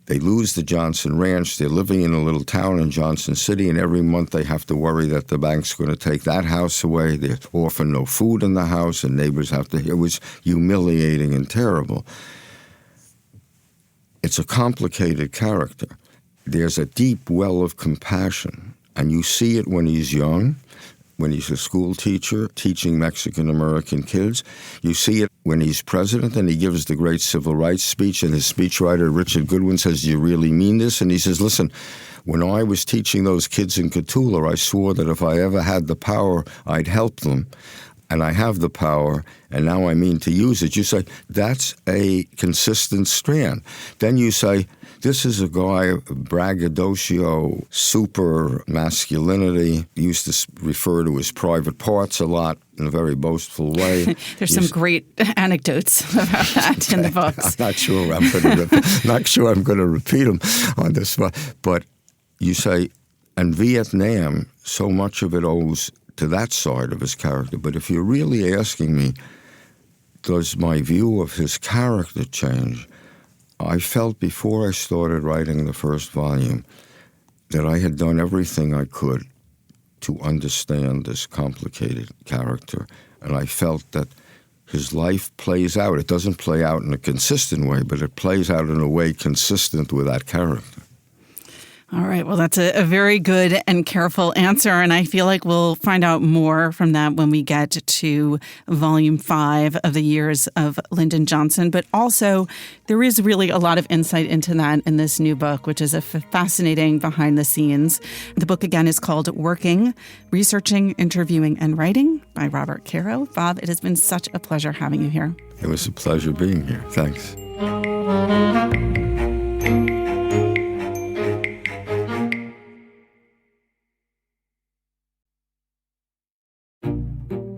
They lose the Johnson Ranch. They're living in a little town in Johnson City, and every month they have to worry that the bank's going to take that house away. There's often no food in the house, and neighbors have to. It was humiliating and terrible. It's a complicated character. There's a deep well of compassion, and you see it when he's young, when he's a school teacher teaching Mexican-American kids. You see it when he's president and he gives the great civil rights speech, and his speechwriter, Richard Goodwin, says, "Do you really mean this?" And he says, "Listen, when I was teaching those kids in Cotulla, I swore that if I ever had the power, I'd help them. And I have the power, and now I mean to use it." You say, that's a consistent strand. Then you say, this is a guy, braggadocio, super masculinity. He used to refer to his private parts a lot in a very boastful way. There's some great anecdotes about that in the books. I'm not sure I'm going to repeat them on this, but you say, and Vietnam, so much of it owes to that side of his character. But if you're really asking me, does my view of his character change? I felt before I started writing the first volume that I had done everything I could to understand this complicated character. And I felt that his life plays out. It doesn't play out in a consistent way, but it plays out in a way consistent with that character. All right. Well, that's a very good and careful answer. And I feel like we'll find out more from that when we get to Volume 5 of the Years of Lyndon Johnson. But also, there is really a lot of insight into that in this new book, which is a fascinating behind the scenes. The book, again, is called Working, Researching, Interviewing, and Writing by Robert Caro. Bob, it has been such a pleasure having you here. It was a pleasure being here. Thanks.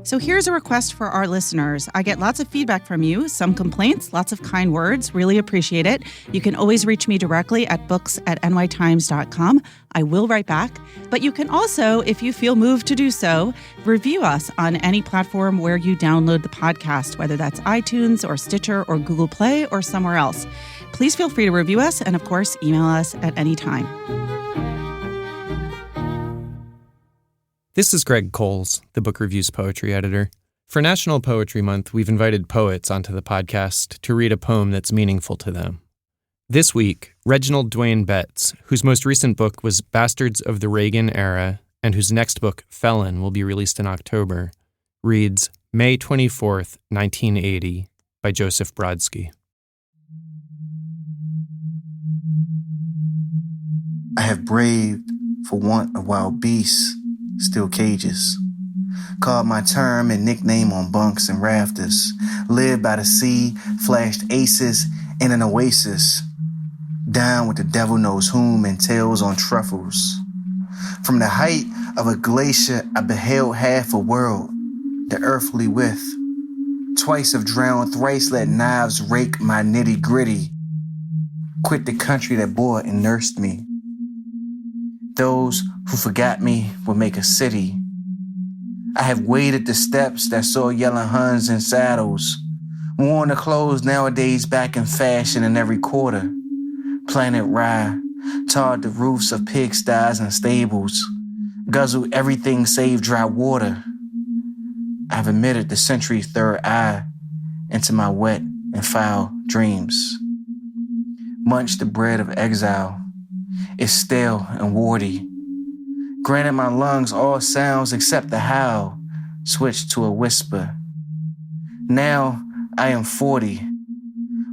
So here's a request for our listeners. I get lots of feedback from you, some complaints, lots of kind words. Really appreciate it. You can always reach me directly at books@nytimes.com. I will write back. But you can also, if you feel moved to do so, review us on any platform where you download the podcast, whether that's iTunes or Stitcher or Google Play or somewhere else. Please feel free to review us and, of course, email us at any time. This is Greg Coles, the Book Review's poetry editor. For National Poetry Month, we've invited poets onto the podcast to read a poem that's meaningful to them. This week, Reginald Dwayne Betts, whose most recent book was Bastards of the Reagan Era, and whose next book, Felon, will be released in October, reads May 24th, 1980, by Joseph Brodsky. I have braved for want of wild beasts, steel cages. Called my term and nickname on bunks and rafters. Lived by the sea, flashed aces in an oasis. Down with the devil knows whom and tails on truffles. From the height of a glacier, I beheld half a world, the earthly width. Twice have drowned, thrice let knives rake my nitty gritty. Quit the country that bore and nursed me. Those who forgot me will make a city. I have waded the steps that saw yelling Huns in saddles. Worn the clothes nowadays back in fashion in every quarter. Planted rye, tarred the roofs of pigsties and stables. Guzzled everything save dry water. I've admitted the century's third eye into my wet and foul dreams. Munched the bread of exile. It's stale and warty. Granted my lungs all sounds except the howl switched to a whisper. Now I am 40.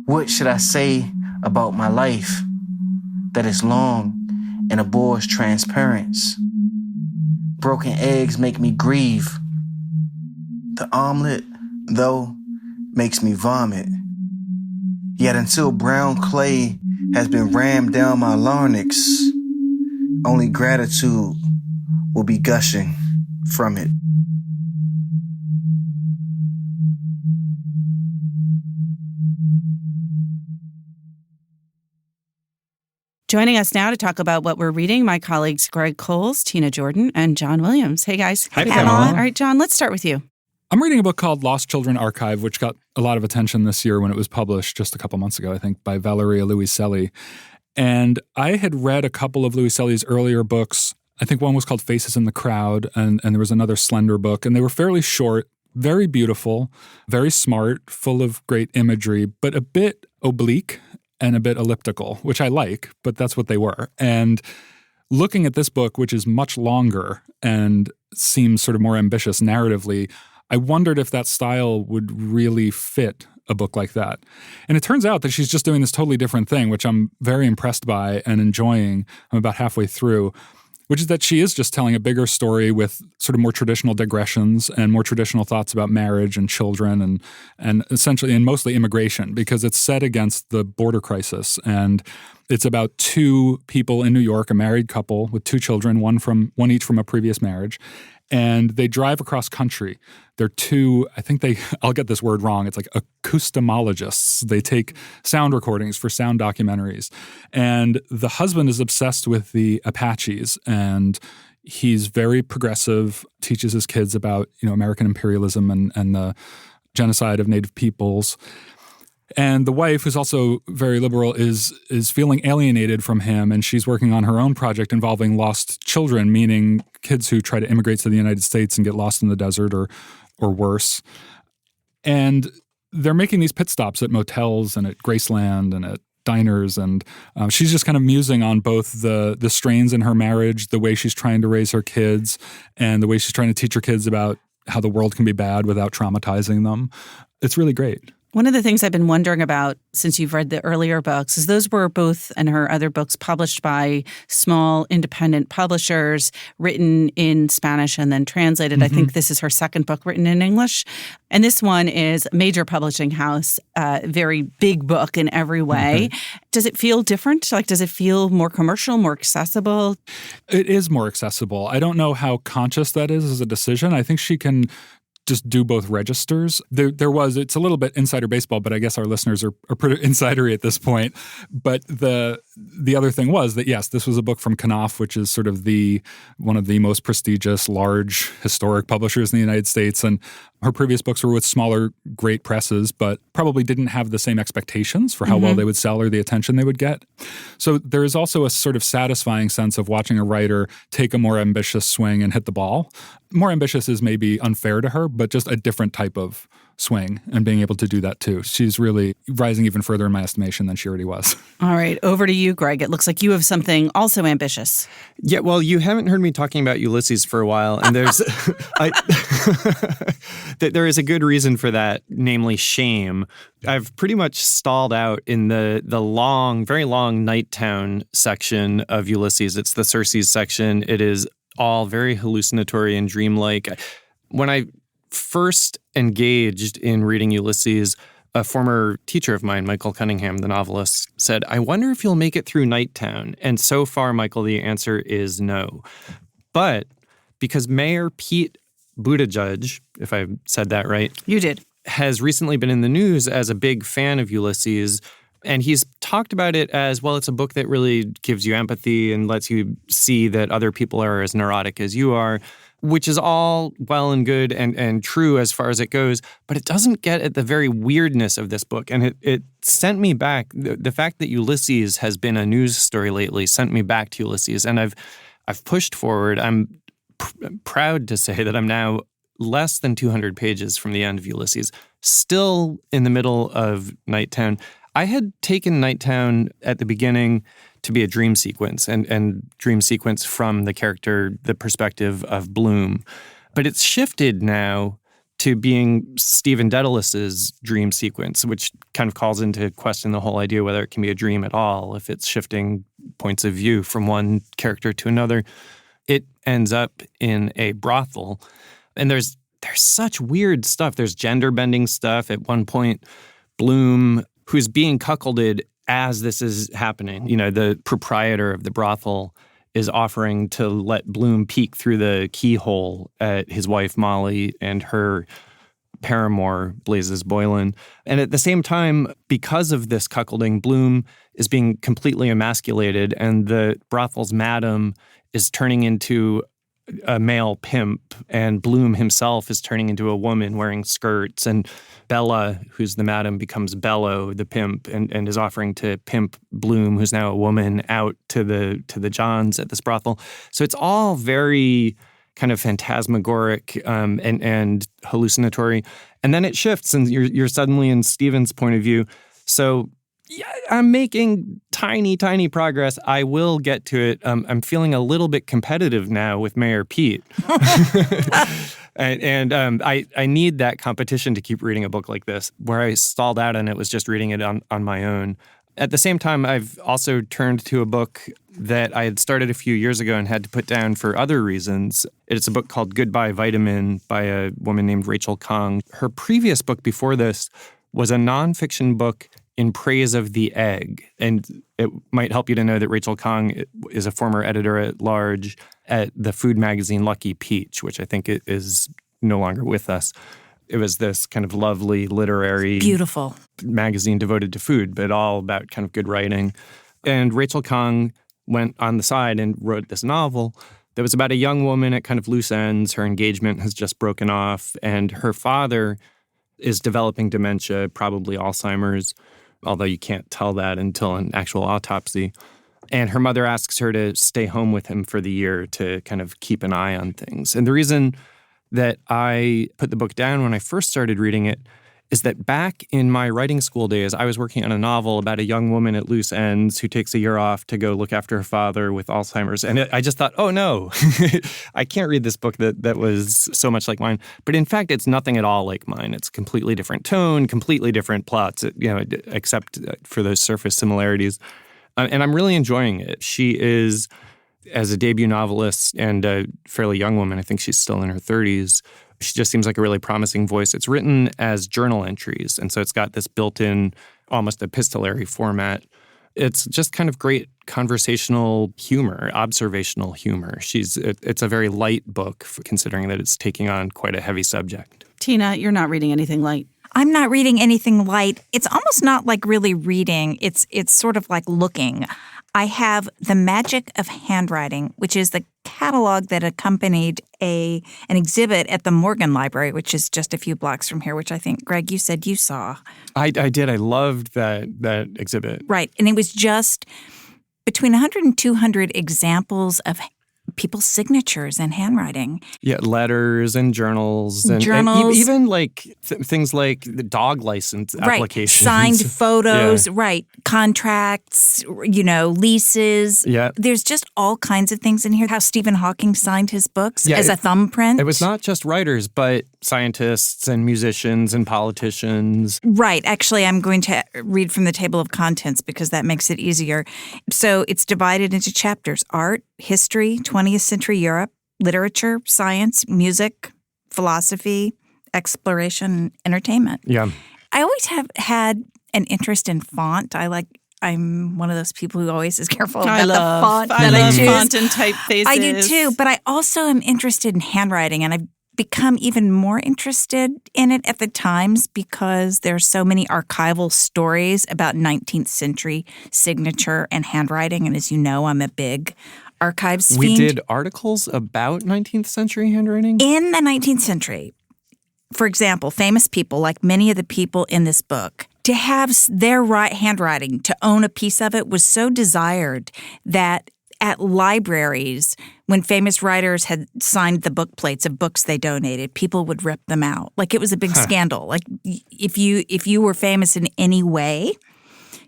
What should I say about my life? That is long and abhors transparency. Broken eggs make me grieve. The omelet, though, makes me vomit. Yet until brown clay has been rammed down my larynx, only gratitude will be gushing from it. Joining us now to talk about what we're reading, my colleagues Greg Coles, Tina Jordan, and John Williams. Hey, guys. Hi, Pamela. All right, John, let's start with you. I'm reading a book called Lost Children Archive, which got a lot of attention this year when it was published just a couple months ago, I think, by Valeria Luiselli. And I had read a couple of Luiselli's earlier books. I think one was called Faces in the Crowd, and there was another Slender book, and they were fairly short, very beautiful, very smart, full of great imagery, but a bit oblique and a bit elliptical, which I like, but that's what they were. And looking at this book, which is much longer and seems sort of more ambitious narratively, I wondered if that style would really fit a book like that. And it turns out that she's just doing this totally different thing, which I'm very impressed by and enjoying. I'm about halfway through, which is that she is just telling a bigger story with sort of more traditional digressions and more traditional thoughts about marriage and children and essentially and mostly immigration, because it's set against the border crisis. And it's about two people in New York, a married couple with two children, one each from a previous marriage. And they drive across country. They're two, I'll get this word wrong, it's like acoustomologists. They take sound recordings for sound documentaries. And the husband is obsessed with the Apaches, and he's very progressive, teaches his kids about, American imperialism and the genocide of Native peoples. And the wife, who's also very liberal, is feeling alienated from him, and she's working on her own project involving lost children, meaning kids who try to immigrate to the United States and get lost in the desert or worse. And they're making these pit stops at motels and at Graceland and at diners, and she's just kind of musing on both the strains in her marriage, the way she's trying to raise her kids, and the way she's trying to teach her kids about how the world can be bad without traumatizing them. It's really great. One of the things I've been wondering about since you've read the earlier books is those were both, and her other books, published by small independent publishers, written in Spanish and then translated. I think this is her second book written in English. And this one is a major publishing house, very big book in every way. Does it feel different? Like, does it feel more commercial, more accessible? It is more accessible. I don't know how conscious that is as a decision. I think she can just do both registers. It's a little bit insider baseball, but I guess our listeners are pretty insidery at this point. But the other thing was that, yes, this was a book from Knopf, which is sort of one of the most prestigious, large, historic publishers in the United States. And her previous books were with smaller, great presses, but probably didn't have the same expectations for how well they would sell or the attention they would get. So there is also a sort of satisfying sense of watching a writer take a more ambitious swing and hit the ball. More ambitious is maybe unfair to her, but just a different type of swing and being able to do that too. She's really rising even further in my estimation than she already was. All right, over to you, Greg. It looks like you have something also ambitious. Yeah, well, you haven't heard me talking about Ulysses for a while, and there's there is a good reason for that, namely shame. I've pretty much stalled out in the long, very long Nighttown section of Ulysses. It's the Circes section. It is all very hallucinatory and dreamlike. When I first engaged in reading Ulysses, a former teacher of mine, Michael Cunningham, the novelist, said, "I wonder if you'll make it through Nighttown." And so far, Michael, the answer is no. But because Mayor Pete Buttigieg, if I said that right. You did. Has recently been in the news as a big fan of Ulysses. And he's talked about it as, well, it's a book that really gives you empathy and lets you see that other people are as neurotic as you are, which is all well and good and true as far as it goes, but it doesn't get at the very weirdness of this book. And it sent me back. The fact that Ulysses has been a news story lately sent me back to Ulysses, and I've pushed forward. I'm proud to say that I'm now less than 200 pages from the end of Ulysses, still in the middle of Nighttown. I had taken Nighttown at the beginning to be a dream sequence and dream sequence from the perspective of Bloom. But it's shifted now to being Stephen Dedalus's dream sequence, which kind of calls into question the whole idea whether it can be a dream at all if it's shifting points of view from one character to another. It ends up in a brothel, and there's such weird stuff. There's gender-bending stuff. At one point, Bloom, who's being cuckolded as this is happening, the proprietor of the brothel is offering to let Bloom peek through the keyhole at his wife, Molly, and her paramour, Blazes Boylan. And at the same time, because of this cuckolding, Bloom is being completely emasculated, and the brothel's madam is turning into a male pimp, and Bloom himself is turning into a woman wearing skirts, and Bella, who's the madam, becomes Bello, the pimp, and is offering to pimp Bloom, who's now a woman, out to the Johns at this brothel. So it's all very kind of phantasmagoric and hallucinatory. And then it shifts, and you're suddenly in Stephen's point of view. So yeah, I'm making tiny progress. I will get to it. I'm feeling a little bit competitive now with Mayor Pete. and I need that competition to keep reading a book like this. Where I stalled out on it was just reading it on my own. At the same time, I've also turned to a book that I had started a few years ago and had to put down for other reasons. It's a book called Goodbye Vitamin by a woman named Rachel Kong. Her previous book before this was a nonfiction book in praise of the egg. And it might help you to know that Rachel Kong is a former editor-at-large at the food magazine Lucky Peach, which I think is no longer with us. It was this kind of lovely literary beautiful magazine devoted to food, but all about kind of good writing. And Rachel Kong went on the side and wrote this novel that was about a young woman at kind of loose ends. Her engagement has just broken off, and her father is developing dementia, probably Alzheimer's, although you can't tell that until an actual autopsy. And her mother asks her to stay home with him for the year to kind of keep an eye on things. And the reason that I put the book down when I first started reading it is that back in my writing school days, I was working on a novel about a young woman at loose ends who takes a year off to go look after her father with Alzheimer's. And I just thought, oh no, I can't read this book that was so much like mine. But in fact, it's nothing at all like mine. It's a completely different tone, completely different plots, except for those surface similarities. And I'm really enjoying it. She is, as a debut novelist and a fairly young woman, I think she's still in her 30s, she just seems like a really promising voice. It's written as journal entries, and so it's got this built-in, almost epistolary format. It's just kind of great conversational humor, observational humor. It's a very light book, considering that it's taking on quite a heavy subject. Tina, you're not reading anything light. I'm not reading anything light. It's almost not like really reading. It's sort of like looking. I have The Magic of Handwriting, which is the catalog that accompanied an exhibit at the Morgan Library, which is just a few blocks from here, which I think, Greg, you said you saw. I did. I loved that exhibit. Right. And it was just between 100 and 200 examples of people's signatures and handwriting. Yeah, letters and journals. And even like things like the dog license applications. Right, signed photos, right, contracts, leases. Yeah. There's just all kinds of things in here. How Stephen Hawking signed his books as a thumbprint. It was not just writers, but scientists and musicians and politicians. Right. Actually, I'm going to read from the table of contents because that makes it easier. So it's divided into chapters: art, history, 20th century Europe, literature, science, music, philosophy, exploration, entertainment. Yeah. I always have had an interest in font. I'm one of those people who always is careful about the font that I choose. Font and typefaces. I do too, but I also am interested in handwriting, and I've become even more interested in it at the Times because there's so many archival stories about 19th century signature and handwriting. And as you know, I'm a big archives fiend. We did articles about 19th century handwriting? In the 19th century, for example, famous people, like many of the people in this book, to have their handwriting, to own a piece of it was so desired that at libraries, when famous writers had signed the book plates of books they donated, people would rip them out. Like it was a big scandal. Like if you were famous in any way,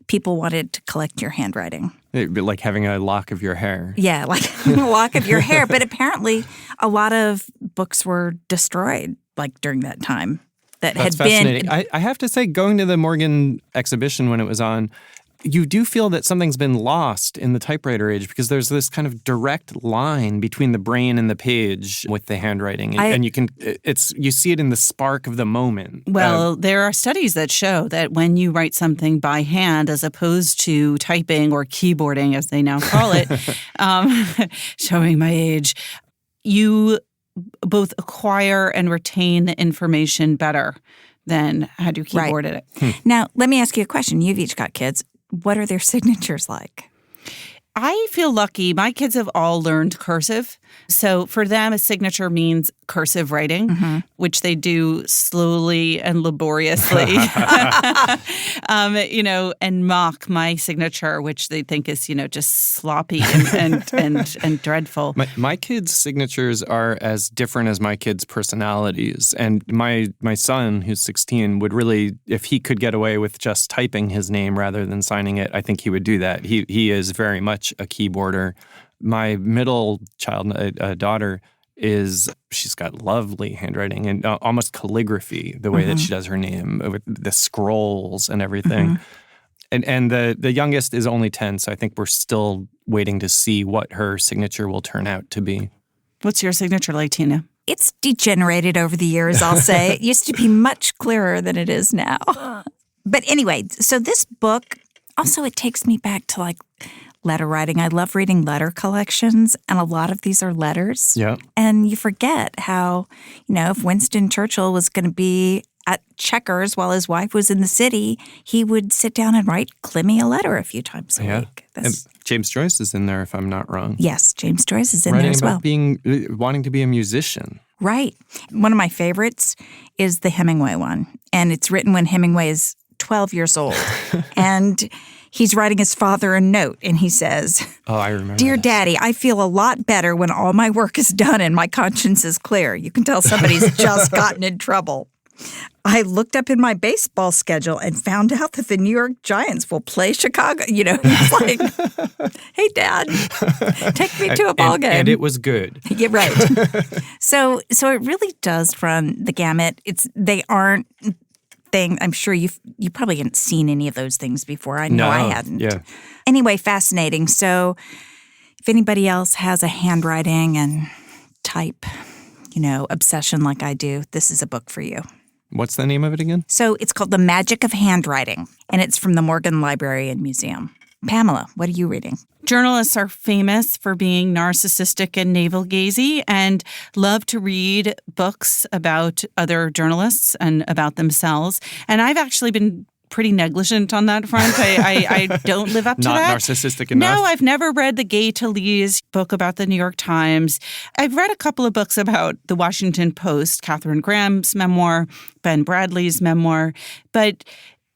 people wanted to collect your handwriting. It'd be like having a lock of your hair. Yeah, like a lock of your hair. But apparently a lot of books were destroyed like during that time. That's fascinating. I have to say, going to the Morgan exhibition when it was on, you do feel that something's been lost in the typewriter age because there's this kind of direct line between the brain and the page with the handwriting, and you see it in the spark of the moment. Well, there are studies that show that when you write something by hand as opposed to typing or keyboarding, as they now call it, showing my age, you both acquire and retain the information better than had you keyboarded it. Now, let me ask you a question. You've each got kids. What are their signatures like? I feel lucky. My kids have all learned cursive. So for them, a signature means cursive writing, which they do slowly and laboriously, and mock my signature, which they think is, just sloppy and dreadful. My kids' signatures are as different as my kids' personalities. And my son, who's 16, would really, if he could get away with just typing his name rather than signing it, I think he would do that. He is very much a keyboarder. My middle child, daughter, she's got lovely handwriting and almost calligraphy, the way that she does her name with the scrolls and everything. And the youngest is only 10, so I think we're still waiting to see what her signature will turn out to be. What's your signature like, Tina? It's degenerated over the years, I'll say. It used to be much clearer than it is now. But anyway, so this book, also it takes me back to letter writing. I love reading letter collections, and a lot of these are letters. Yeah. And you forget how, if Winston Churchill was going to be at Chequers while his wife was in the city, he would sit down and write Clemmy a letter a few times a week. And James Joyce is in there, if I'm not wrong. Yes, James Joyce is in there as well. Wanting to be a musician. Right. One of my favorites is the Hemingway one, and it's written when Hemingway is 12 years old. And he's writing his father a note, and he says, "Oh, I remember. Dear Daddy, I feel a lot better when all my work is done and my conscience is clear." You can tell somebody's just gotten in trouble. "I looked up in my baseball schedule and found out that the New York Giants will play Chicago." He's like, "Hey, Dad, take me to a ball game." And it was good. Yeah, right. So it really does run the gamut. They aren't thing. I'm sure you probably hadn't seen any of those things before. I know I hadn't. Yeah. Anyway, fascinating. So if anybody else has a handwriting and type, obsession like I do, this is a book for you. What's the name of it again? So it's called The Magic of Handwriting, and it's from the Morgan Library and Museum. Pamela, what are you reading? Journalists are famous for being narcissistic and navel-gazing and love to read books about other journalists and about themselves. And I've actually been pretty negligent on that front. I don't live up to that. Not narcissistic enough? No, I've never read the Gay Talese book about the New York Times. I've read a couple of books about the Washington Post, Katharine Graham's memoir, Ben Bradley's memoir. But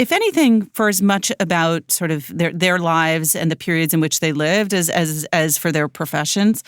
if anything, for as much about sort of their lives and the periods in which they lived as for their professions,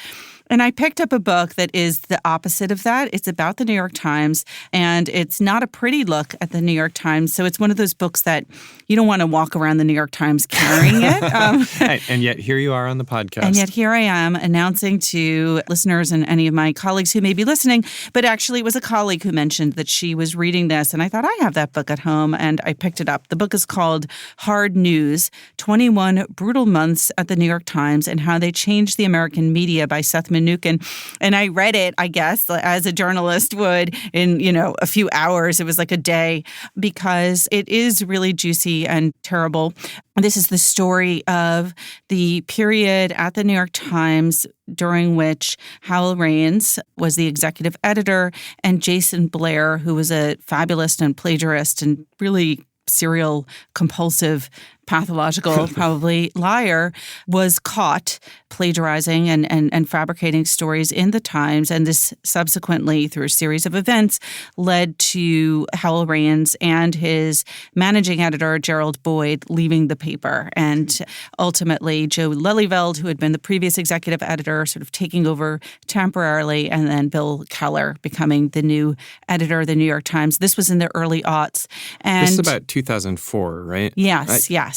And I picked up a book that is the opposite of that. It's about the New York Times, and it's not a pretty look at the New York Times. So it's one of those books that you don't want to walk around the New York Times carrying it. And yet here you are on the podcast. And yet here I am announcing to listeners and any of my colleagues who may be listening, but actually it was a colleague who mentioned that she was reading this, and I thought, I have that book at home, and I picked it up. The book is called Hard News, 21 Brutal Months at the New York Times and How They Changed the American Media by Seth Manookin. And I read it, I guess, as a journalist would in, a few hours. It was like a day, because it is really juicy and terrible. This is the story of the period at the New York Times during which Howell Raines was the executive editor and Jason Blair, who was a fabulist and plagiarist and really serial compulsive pathological, probably liar, was caught plagiarizing and fabricating stories in the Times. And this subsequently, through a series of events, led to Howell Raines and his managing editor, Gerald Boyd, leaving the paper. And ultimately, Joe Lelyveld, who had been the previous executive editor, sort of taking over temporarily, and then Bill Keller becoming the new editor of the New York Times. This was in the early aughts. And this is about 2004, right? Yes, yes.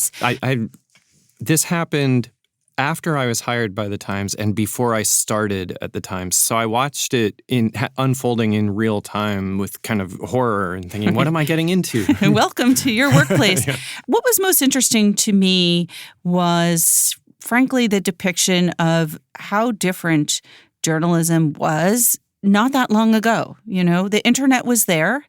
This happened after I was hired by the Times and before I started at the Times. So I watched it unfolding in real time with kind of horror and thinking, what am I getting into? Welcome to your workplace. Yeah. What was most interesting to me was, frankly, the depiction of how different journalism was not that long ago. The internet was there.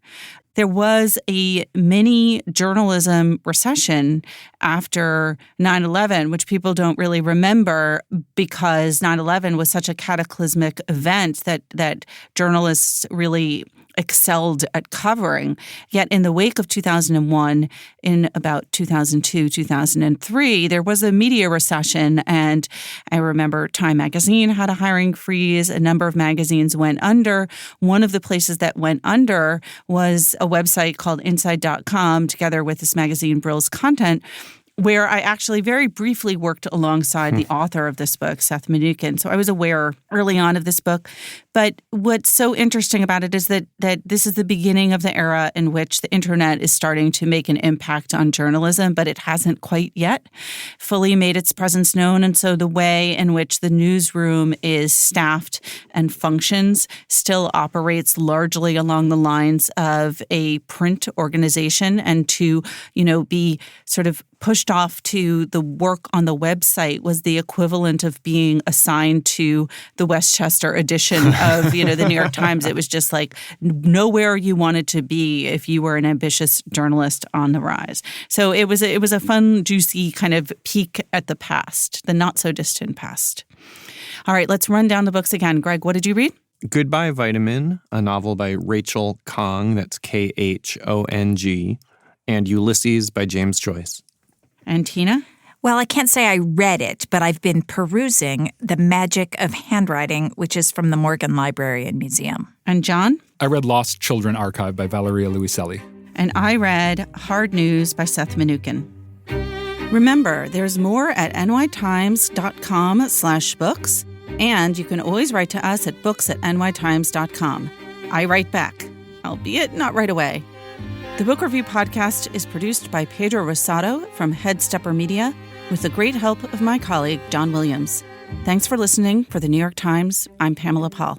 There was a mini journalism recession after 9/11, which people don't really remember because 9/11 was such a cataclysmic event that journalists really excelled at covering. Yet in the wake of 2001, in about 2002, 2003, there was a media recession. And I remember Time magazine had a hiring freeze. A number of magazines went under. One of the places that went under was a website called inside.com, together with this magazine, Brill's Content, where I actually very briefly worked alongside the author of this book, Seth Manookin. So I was aware early on of this book. But what's so interesting about it is that this is the beginning of the era in which the internet is starting to make an impact on journalism, but it hasn't quite yet fully made its presence known. And so the way in which the newsroom is staffed and functions still operates largely along the lines of a print organization, and to, be sort of pushed off to the work on the website was the equivalent of being assigned to the Westchester edition of, the New York Times. It was just like nowhere you wanted to be if you were an ambitious journalist on the rise. So it was a fun, juicy kind of peek at the past, the not so distant past. All right, let's run down the books again. Greg, what did you read? Goodbye Vitamin, a novel by Rachel Khong, that's Khong, and Ulysses by James Joyce. And Tina? Well, I can't say I read it, but I've been perusing The Magic of Handwriting, which is from the Morgan Library and Museum. And John? I read Lost Children Archive by Valeria Luiselli. And I read Hard News by Seth Manookin. Remember, there's more at nytimes.com/books, and you can always write to us at books@nytimes.com. I write back, albeit not right away. The Book Review Podcast is produced by Pedro Rosado from Headstepper Media with the great help of my colleague, John Williams. Thanks for listening. For the New York Times, I'm Pamela Paul.